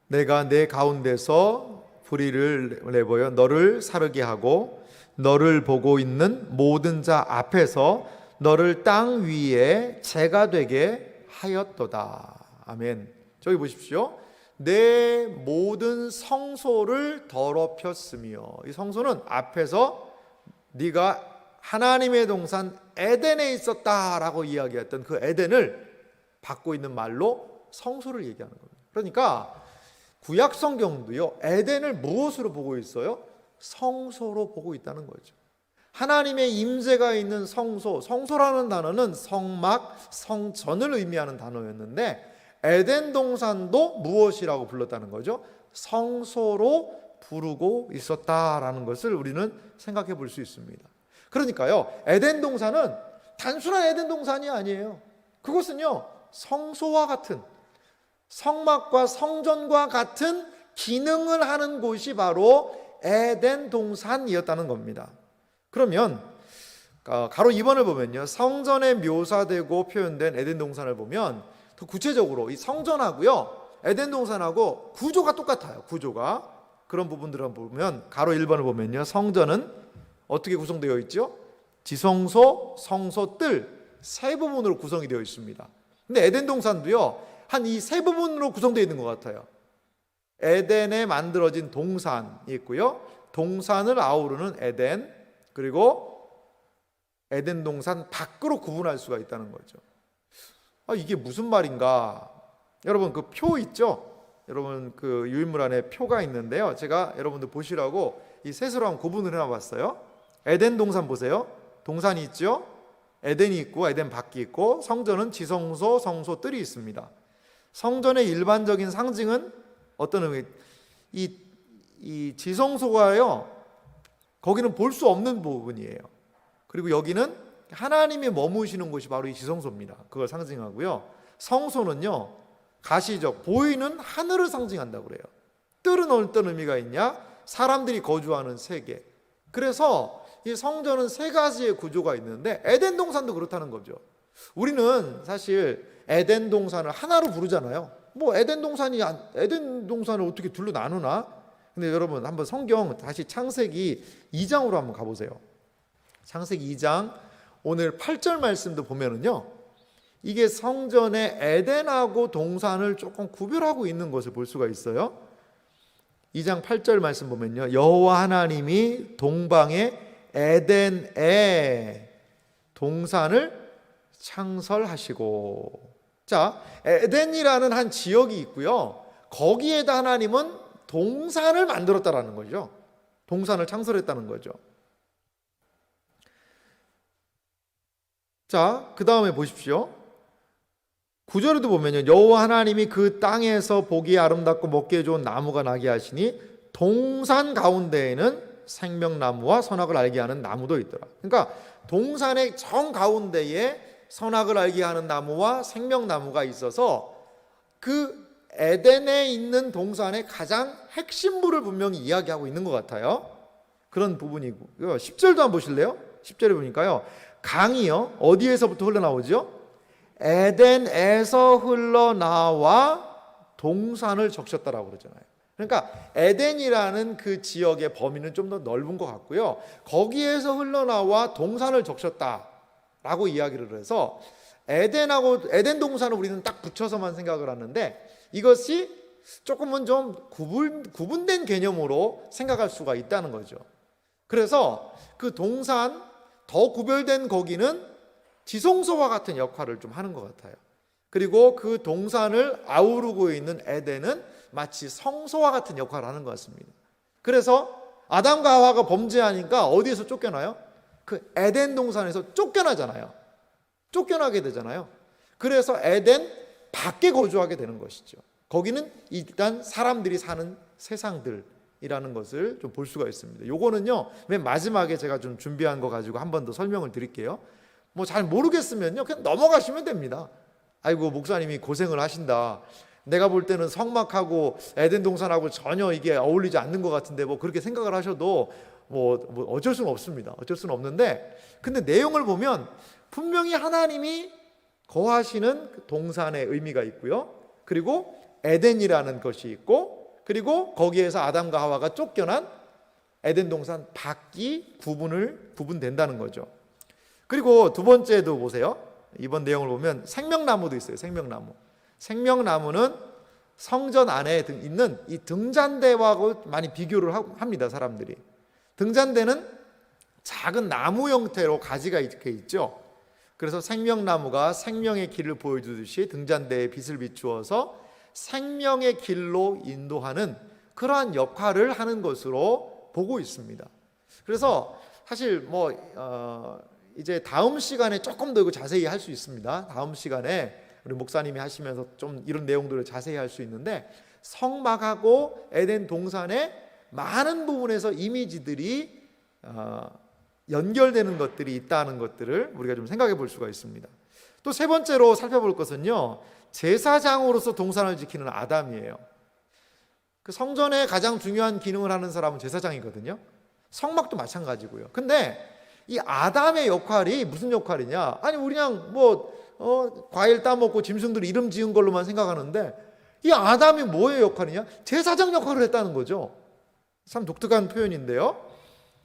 내가 내 가운데서 불의를 내보여 너를 사르게 하고 너를 보고 있는 모든 자 앞에서 너를 땅 위에 재가 되게 하였도다. 아멘. 저기 보십시오. 내 모든 성소를 더럽혔으며, 이 성소는 앞에서 네가 하나님의 동산 에덴에 있었다라고 이야기했던 그 에덴을 받고 있는 말로 성소를 얘기하는 겁니다. 그러니까 구약 성경도요, 에덴을 무엇으로 보고 있어요? 성소로 보고 있다는 거죠. 하나님의 임재가 있는 성소, 성소라는 단어는 성막, 성전을 의미하는 단어였는데 에덴 동산도 무엇이라고 불렀다는 거죠? 성소로 부르고 있었다라는 것을 우리는 생각해 볼 수 있습니다. 그러니까요, 에덴 동산은 단순한 에덴 동산이 아니에요. 그것은요, 성소와 같은, 성막과 성전과 같은 기능을 하는 곳이 바로 에덴 동산이었다는 겁니다. 그러면 가로 2번을 보면요, 성전에 묘사되고 표현된 에덴 동산을 보면 더 구체적으로 이 성전하고요 에덴 동산하고 구조가 똑같아요. 구조가. 그런 부분들을 보면 가로 1번을 보면요, 성전은 어떻게 구성되어 있죠? 지성소, 성소, 뜰 세 부분으로 구성이 되어 있습니다. 근데 에덴 동산도요 한 이 세 부분으로 구성되어 있는 것 같아요. 에덴에 만들어진 동산이 있고요, 동산을 아우르는 에덴, 그리고 에덴 동산 밖으로 구분할 수가 있다는 거죠. 이게 무슨 말인가? 여러분 그 표 있죠? 여러분 그 유인물 안에 표가 있는데요, 제가 여러분들 보시라고 이 셋으로 한번 구분을 해놔봤어요. 에덴 동산 보세요. 동산이 있죠? 에덴이 있고 에덴 밖이 있고, 성전은 지성소, 성소, 뜰이 있습니다. 성전의 일반적인 상징은 어떤 의미? 이 지성소가요, 거기는 볼 수 없는 부분이에요. 그리고 여기는 하나님이 머무시는 곳이 바로 이 지성소입니다. 그걸 상징하고요. 성소는요, 가시적 보이는 하늘을 상징한다고 그래요. 뜰은 어떤 의미가 있냐? 사람들이 거주하는 세계. 그래서 이 성전은 세 가지의 구조가 있는데 에덴 동산도 그렇다는 거죠. 우리는 사실 에덴 동산을 하나로 부르잖아요. 뭐 에덴 동산을 어떻게 둘로 나누나? 근데 여러분 한번 성경 다시 창세기 2장으로 한번 가보세요. 창세기 2장 오늘 8절 말씀도 보면은요, 이게 성전의 에덴하고 동산을 조금 구별하고 있는 것을 볼 수가 있어요. 2장 8절 말씀 보면요, 여호와 하나님이 동방의 에덴에 동산을 창설하시고, 자, 에덴이라는 한 지역이 있고요, 거기에다 하나님은 동산을 만들었다라는 거죠. 동산을 창설했다는 거죠. 자, 그 다음에 보십시오. 9절에도 보면요, 여호와 하나님이 그 땅에서 보기에 아름답고 먹기에 좋은 나무가 나게 하시니 동산 가운데에는 생명나무와 선악을 알게 하는 나무도 있더라. 그러니까 동산의 정 가운데에 선악을 알게 하는 나무와 생명나무가 있어서 그 에덴에 있는 동산의 가장 핵심부를 분명히 이야기하고 있는 것 같아요. 그런 부분이고, 10절도 한번 보실래요? 10절에 보니까요, 강이요 어디에서부터 흘러나오죠? 에덴에서 흘러나와 동산을 적셨다라고 그러잖아요. 그러니까 에덴이라는 그 지역의 범위는 좀 더 넓은 것 같고요, 거기에서 흘러나와 동산을 적셨다라고 이야기를 해서 에덴 동산을 우리는 딱 붙여서만 생각을 하는데, 이것이 조금은 좀 구분된 개념으로 생각할 수가 있다는 거죠. 그래서 그 동산 더 구별된 거기는 지성소와 같은 역할을 좀 하는 것 같아요. 그리고 그 동산을 아우르고 있는 에덴은 마치 성소와 같은 역할을 하는 것 같습니다. 그래서 아담과 하와가 범죄하니까 어디에서 쫓겨나요? 그 에덴 동산에서 쫓겨나잖아요. 쫓겨나게 되잖아요. 그래서 에덴 밖에 거주하게 되는 것이죠. 거기는 일단 사람들이 사는 세상들이라는 것을 좀 볼 수가 있습니다. 요거는요, 맨 마지막에 제가 좀 준비한 거 가지고 한 번 더 설명을 드릴게요. 뭐 잘 모르겠으면요, 그냥 넘어가시면 됩니다. 아이고, 목사님이 고생을 하신다. 내가 볼 때는 성막하고 에덴 동산하고 전혀 이게 어울리지 않는 것 같은데, 뭐 그렇게 생각을 하셔도 뭐 어쩔 수는 없습니다. 어쩔 수는 없는데, 근데 내용을 보면 분명히 하나님이 거하시는 동산의 의미가 있고요, 그리고 에덴이라는 것이 있고, 그리고 거기에서 아담과 하와가 쫓겨난 에덴 동산 밖이 구분된다는 거죠. 그리고 두 번째도 보세요. 이번 내용을 보면 생명나무도 있어요. 생명나무는 성전 안에 있는 이 등잔대하고 많이 비교를 합니다. 사람들이. 등잔대는 작은 나무 형태로 가지가 이렇게 있죠. 그래서 생명나무가 생명의 길을 보여주듯이 등잔대에 빛을 비추어서 생명의 길로 인도하는 그러한 역할을 하는 것으로 보고 있습니다. 그래서 사실 이제 다음 시간에 조금 더 이거 자세히 할 수 있습니다. 다음 시간에 우리 목사님이 하시면서 좀 이런 내용들을 자세히 할 수 있는데, 성막하고 에덴 동산의 많은 부분에서 이미지들이 연결되는 것들이 있다는 것들을 우리가 좀 생각해 볼 수가 있습니다. 또 세 번째로 살펴볼 것은요, 제사장으로서 동산을 지키는 아담이에요. 그 성전의 가장 중요한 기능을 하는 사람은 제사장이거든요. 성막도 마찬가지고요. 근데 이 아담의 역할이 무슨 역할이냐? 아니 우리 그냥 과일 따먹고 짐승들 이름 지은 걸로만 생각하는데, 이 아담이 뭐의 역할이냐? 제사장 역할을 했다는 거죠. 참 독특한 표현인데요.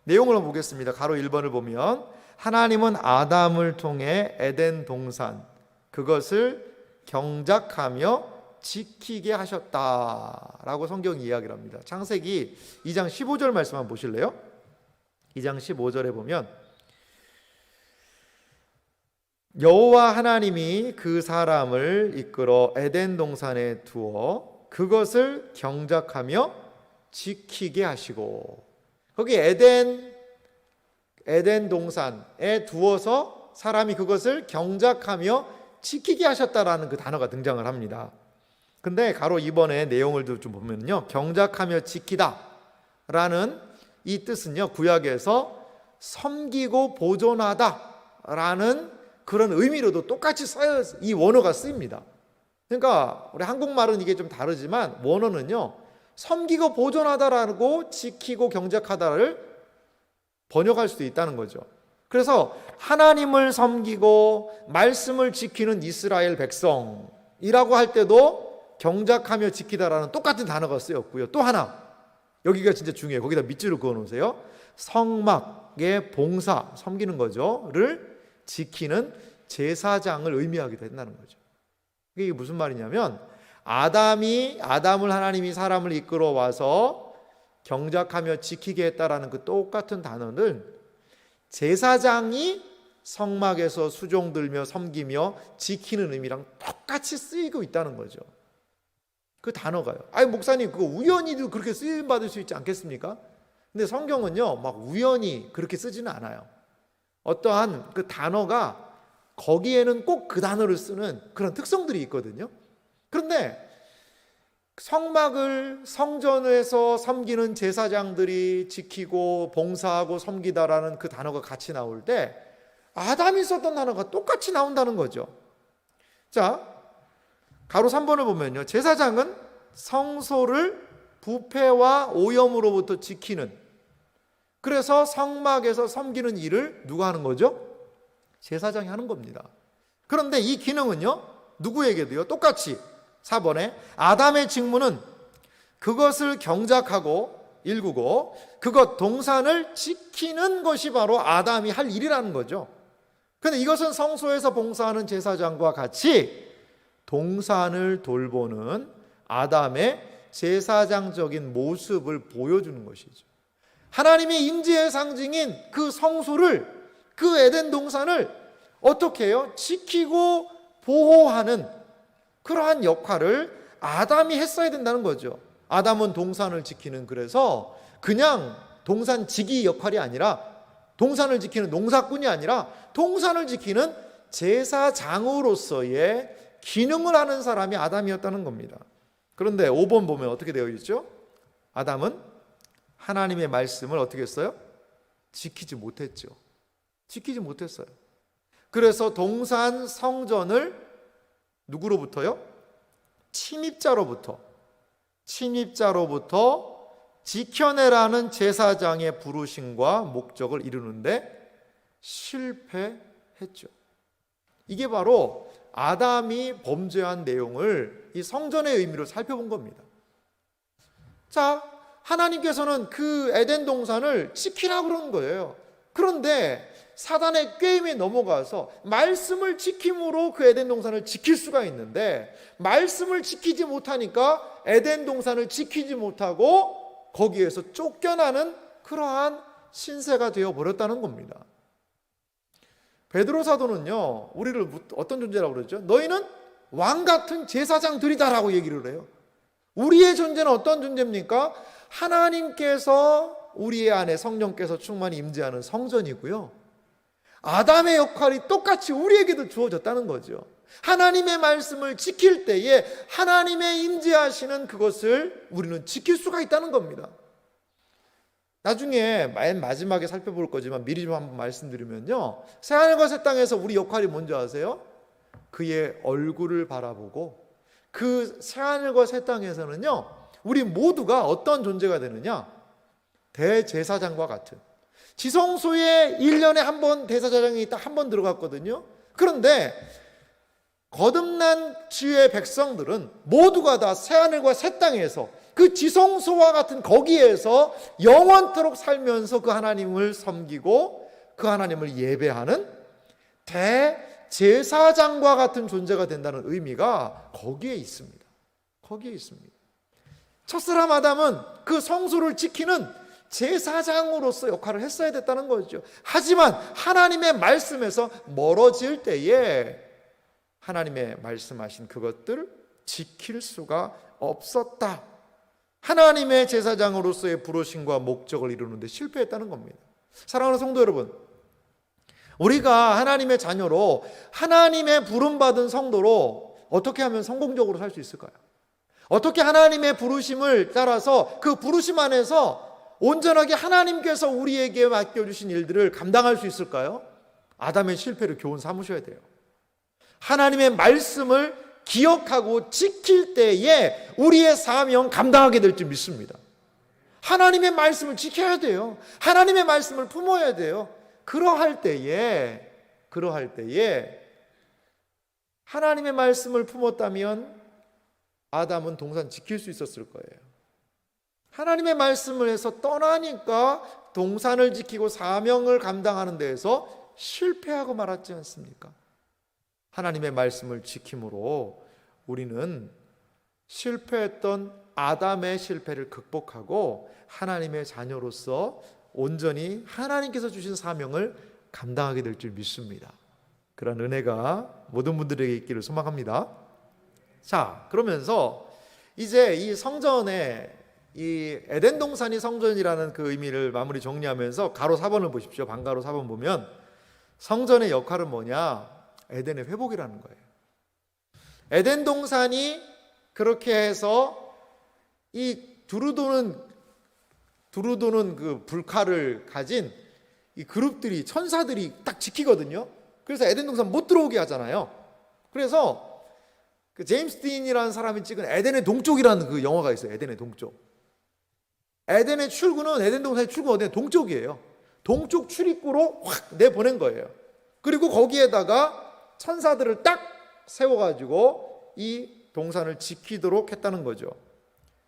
내용을 한번 보겠습니다. 가로 1번을 보면, 하나님은 아담을 통해 에덴 동산 그것을 경작하며 지키게 하셨다라고 성경이 이야기를 합니다. 창세기 2장 15절 말씀 한번 보실래요? 2장 15절에 보면, 여호와 하나님이 그 사람을 이끌어 에덴 동산에 두어 그것을 경작하며 지키게 하시고, 거기 에덴 동산에 두어서 사람이 그것을 경작하며 지키게 하셨다라는 그 단어가 등장을 합니다. 근데 가로 2번의 내용을 좀 보면요, 경작하며 지키다 라는 이 뜻은요, 구약에서 섬기고 보존하다 라는 그런 의미로도 똑같이 이 원어가 쓰입니다. 그러니까 우리 한국말은 이게 좀 다르지만 원어는요, 섬기고 보존하다라고 지키고 경작하다를 번역할 수도 있다는 거죠. 그래서 하나님을 섬기고 말씀을 지키는 이스라엘 백성이라고 할 때도 경작하며 지키다라는 똑같은 단어가 쓰였고요. 또 하나, 여기가 진짜 중요해요. 거기다 밑줄을 그어 놓으세요. 성막의 봉사, 섬기는 거죠,를 지키는 제사장을 의미하기도 한다는 거죠. 이게 무슨 말이냐면, 아담을 하나님이 사람을 이끌어 와서 경작하며 지키게 했다라는 그 똑같은 단어는 제사장이 성막에서 수종 들며 섬기며 지키는 의미랑 똑같이 쓰이고 있다는 거죠. 그 단어가요. 아니 목사님, 그거 우연히도 그렇게 쓰임 받을 수 있지 않겠습니까? 근데 성경은요, 막 우연히 그렇게 쓰지는 않아요. 어떠한 그 단어가 거기에는 꼭 그 단어를 쓰는 그런 특성들이 있거든요. 그런데 성막을 성전에서 섬기는 제사장들이 지키고 봉사하고 섬기다라는 그 단어가 같이 나올 때 아담이 썼던 단어가 똑같이 나온다는 거죠. 자, 가로 3번을 보면요, 제사장은 성소를 부패와 오염으로부터 지키는, 그래서 성막에서 섬기는 일을 누가 하는 거죠? 제사장이 하는 겁니다. 그런데 이 기능은요, 누구에게도요, 똑같이 4번에 아담의 직무는 그것을 경작하고 일구고 그것 동산을 지키는 것이 바로 아담이 할 일이라는 거죠. 그런데 이것은 성소에서 봉사하는 제사장과 같이 동산을 돌보는 아담의 제사장적인 모습을 보여주는 것이죠. 하나님의 임재의 상징인 그 성소를, 그 에덴 동산을 어떻게 해요? 지키고 보호하는 그러한 역할을 아담이 했어야 된다는 거죠. 아담은 동산을 지키는, 그래서 그냥 동산 지기 역할이 아니라, 동산을 지키는 농사꾼이 아니라 동산을 지키는 제사장으로서의 기능을 하는 사람이 아담이었다는 겁니다. 그런데 5번 보면 어떻게 되어 있죠? 아담은 하나님의 말씀을 어떻게 했어요? 지키지 못했죠. 지키지 못했어요. 그래서 동산 성전을 누구로부터요? 침입자로부터 지켜내라는 제사장의 부르심과 목적을 이루는데 실패했죠. 이게 바로 아담이 범죄한 내용을 이 성전의 의미로 살펴본 겁니다. 자, 하나님께서는 그 에덴 동산을 지키라고 그러는 거예요. 그런데 사단의 꾀임에 넘어가서 말씀을 지킴으로 그 에덴 동산을 지킬 수가 있는데, 말씀을 지키지 못하니까 에덴 동산을 지키지 못하고 거기에서 쫓겨나는 그러한 신세가 되어버렸다는 겁니다. 베드로 사도는요, 우리를 어떤 존재라고 그러죠? 너희는 왕같은 제사장들이다라고 얘기를 해요. 우리의 존재는 어떤 존재입니까? 하나님께서 우리의 안에 성령께서 충만히 임재하는 성전이고요, 아담의 역할이 똑같이 우리에게도 주어졌다는 거죠. 하나님의 말씀을 지킬 때에 하나님의 임재하시는 그것을 우리는 지킬 수가 있다는 겁니다. 나중에 맨 마지막에 살펴볼 거지만 미리 좀 한번 말씀드리면요, 새하늘과 새 땅에서 우리 역할이 뭔지 아세요? 그의 얼굴을 바라보고, 그 새하늘과 새 땅에서는요, 우리 모두가 어떤 존재가 되느냐? 대제사장과 같은, 지성소에 1년에 한 번 대제사장이 딱 한 번 들어갔거든요. 그런데 거듭난 주의 백성들은 모두가 다 새하늘과 새 땅에서 그 지성소와 같은 거기에서 영원토록 살면서 그 하나님을 섬기고 그 하나님을 예배하는 대제사장과 같은 존재가 된다는 의미가 거기에 있습니다. 거기에 있습니다. 첫사람 아담은 그 성소를 지키는 제사장으로서 역할을 했어야 됐다는 거죠. 하지만 하나님의 말씀에서 멀어질 때에 하나님의 말씀하신 그것들을 지킬 수가 없었다. 하나님의 제사장으로서의 부르심과 목적을 이루는데 실패했다는 겁니다. 사랑하는 성도 여러분, 우리가 하나님의 자녀로, 하나님의 부름받은 성도로 어떻게 하면 성공적으로 살 수 있을까요? 어떻게 하나님의 부르심을 따라서 그 부르심 안에서 온전하게 하나님께서 우리에게 맡겨주신 일들을 감당할 수 있을까요? 아담의 실패를 교훈 삼으셔야 돼요. 하나님의 말씀을 기억하고 지킬 때에 우리의 사명 감당하게 될 줄 믿습니다. 하나님의 말씀을 지켜야 돼요. 하나님의 말씀을 품어야 돼요. 그러할 때에 하나님의 말씀을 품었다면 아담은 동산 지킬 수 있었을 거예요. 하나님의 말씀을 해서 떠나니까 동산을 지키고 사명을 감당하는 데에서 실패하고 말았지 않습니까? 하나님의 말씀을 지킴으로 우리는 실패했던 아담의 실패를 극복하고 하나님의 자녀로서 온전히 하나님께서 주신 사명을 감당하게 될 줄 믿습니다. 그런 은혜가 모든 분들에게 있기를 소망합니다. 자, 그러면서 이제 이 성전에 이 에덴 동산이 성전이라는 그 의미를 마무리 정리하면서 가로 4번을 보십시오. 반가로 4번 보면 성전의 역할은 뭐냐? 에덴의 회복이라는 거예요. 에덴 동산이 그렇게 해서 이 두루도는 그 불칼을 가진 이 그룹들이, 천사들이 딱 지키거든요. 그래서 에덴 동산 못 들어오게 하잖아요. 그래서 그 제임스 딘이라는 사람이 찍은 에덴의 동쪽이라는 그 영화가 있어요. 에덴의 동쪽. 에덴의 출구는, 에덴 동산의 출구는 어디냐? 동쪽이에요. 동쪽 출입구로 확 내보낸 거예요. 그리고 거기에다가 천사들을 딱 세워가지고 이 동산을 지키도록 했다는 거죠.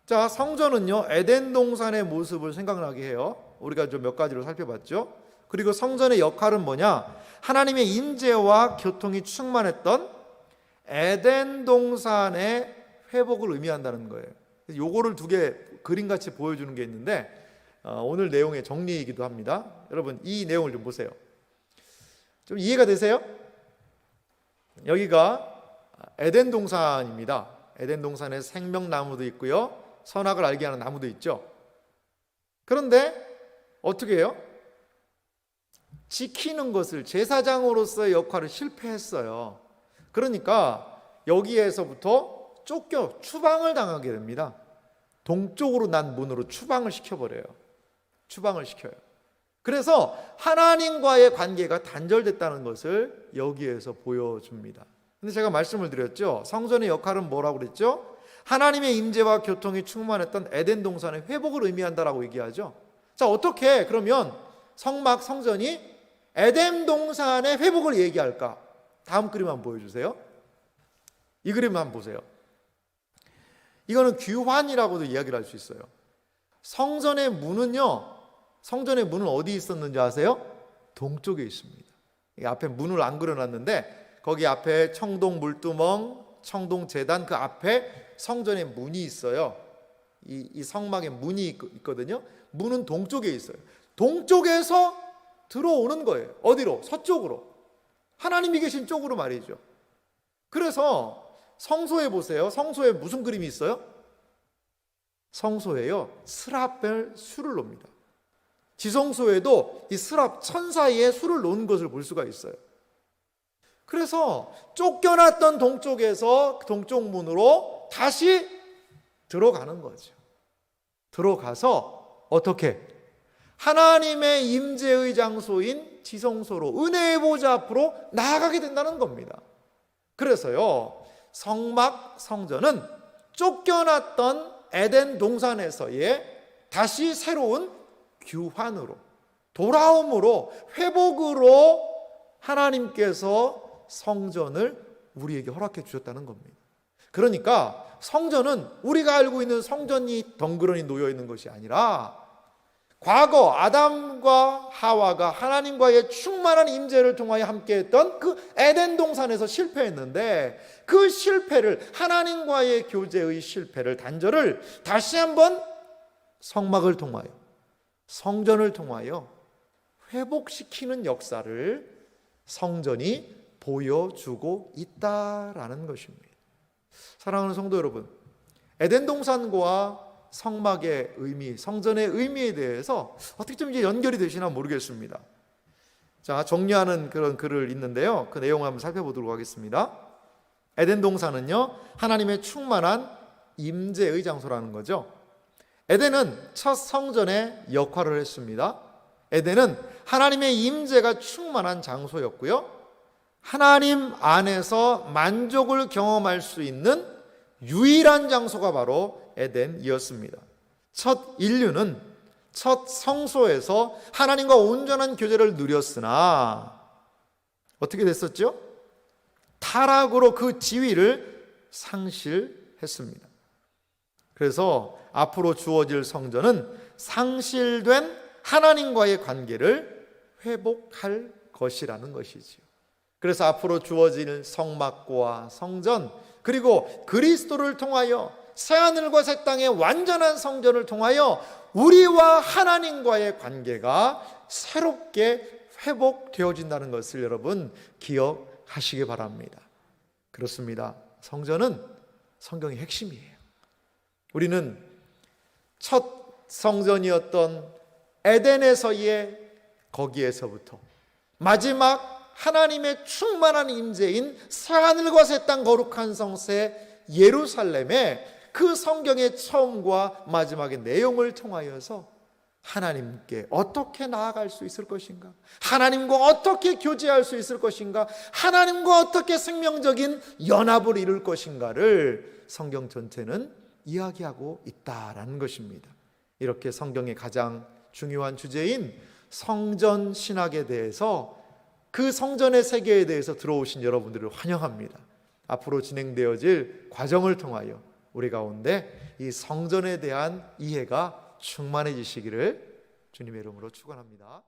자, 성전은요, 에덴 동산의 모습을 생각나게 해요. 우리가 좀 몇 가지로 살펴봤죠. 그리고 성전의 역할은 뭐냐? 하나님의 임재와 교통이 충만했던 에덴 동산의 회복을 의미한다는 거예요. 요거를 두 개 그림같이 보여주는 게 있는데 오늘 내용의 정리이기도 합니다. 여러분, 이 내용을 좀 보세요. 좀 이해가 되세요? 여기가 에덴 동산입니다. 에덴 동산에 생명나무도 있고요, 선악을 알게 하는 나무도 있죠. 그런데 어떻게 해요? 지키는 것을, 제사장으로서의 역할을 실패했어요. 그러니까 여기에서부터 쫓겨 추방을 당하게 됩니다. 동쪽으로 난 문으로 추방을 시켜버려요. 추방을 시켜요. 그래서 하나님과의 관계가 단절됐다는 것을 여기에서 보여줍니다. 근데 제가 말씀을 드렸죠. 성전의 역할은 뭐라고 그랬죠? 하나님의 임재와 교통이 충만했던 에덴 동산의 회복을 의미한다라고 얘기하죠. 자, 어떻게 그러면 성막, 성전이 에덴 동산의 회복을 얘기할까? 다음 그림 한번 보여주세요. 이 그림 한번 보세요. 이거는 규환이라고도 이야기를 할 수 있어요. 성전의 문은요, 성전의 문은 어디 있었는지 아세요? 동쪽에 있습니다. 이 앞에 문을 안 그려놨는데 거기 앞에 청동 물두멍, 청동 제단 그 앞에 성전의 문이 있어요. 이 성막에 문이 있거든요. 문은 동쪽에 있어요. 동쪽에서 들어오는 거예요. 어디로? 서쪽으로. 하나님이 계신 쪽으로 말이죠. 그래서 성소에 보세요. 성소에 무슨 그림이 있어요? 성소에요, 스랍벨 수를 놓습니다. 지성소에도 이 스랍 천 사이에 수를 놓은 것을 볼 수가 있어요. 그래서 쫓겨났던 동쪽에서 동쪽 문으로 다시 들어가는 거죠. 들어가서 어떻게? 하나님의 임재의 장소인 지성소로, 은혜의 보좌 앞으로 나아가게 된다는 겁니다. 그래서요, 성막 성전은 쫓겨났던 에덴 동산에서의 다시 새로운 규환으로, 돌아옴으로, 회복으로 하나님께서 성전을 우리에게 허락해 주셨다는 겁니다. 그러니까 성전은 우리가 알고 있는 성전이 덩그러니 놓여 있는 것이 아니라 과거 아담과 하와가 하나님과의 충만한 임재를 통하여 함께했던 그 에덴 동산에서 실패했는데, 그 실패를, 하나님과의 교제의 실패를, 단절을 다시 한번 성막을 통하여, 성전을 통하여 회복시키는 역사를 성전이 보여주고 있다라는 것입니다. 사랑하는 성도 여러분, 에덴 동산과 성막의 의미, 성전의 의미에 대해서 어떻게 좀 이제 연결이 되시나 모르겠습니다. 자, 정리하는 그런 글을 읽는데요, 그 내용을 한번 살펴보도록 하겠습니다. 에덴 동산은요, 하나님의 충만한 임재의 장소라는 거죠. 에덴은 첫 성전의 역할을 했습니다. 에덴은 하나님의 임재가 충만한 장소였고요, 하나님 안에서 만족을 경험할 수 있는 유일한 장소가 바로 에덴이었습니다. 첫 인류는 첫 성소에서 하나님과 온전한 교제를 누렸으나 어떻게 됐었죠? 타락으로 그 지위를 상실했습니다. 그래서 앞으로 주어질 성전은 상실된 하나님과의 관계를 회복할 것이라는 것이지요. 그래서 앞으로 주어질 성막과 성전, 그리고 그리스도를 통하여 새하늘과 새 땅의 완전한 성전을 통하여 우리와 하나님과의 관계가 새롭게 회복되어진다는 것을 여러분 기억하시기 바랍니다. 그렇습니다. 성전은 성경의 핵심이에요. 우리는 첫 성전이었던 에덴에서의 거기에서부터 마지막 하나님의 충만한 임재인 새하늘과 새 땅 거룩한 성새 예루살렘의 그 성경의 처음과 마지막의 내용을 통하여서 하나님께 어떻게 나아갈 수 있을 것인가, 하나님과 어떻게 교제할 수 있을 것인가, 하나님과 어떻게 생명적인 연합을 이룰 것인가를 성경 전체는 이야기하고 있다라는 것입니다. 이렇게 성경의 가장 중요한 주제인 성전 신학에 대해서, 그 성전의 세계에 대해서 들어오신 여러분들을 환영합니다. 앞으로 진행되어질 과정을 통하여 우리 가운데 이 성전에 대한 이해가 충만해지시기를 주님의 이름으로 축원합니다.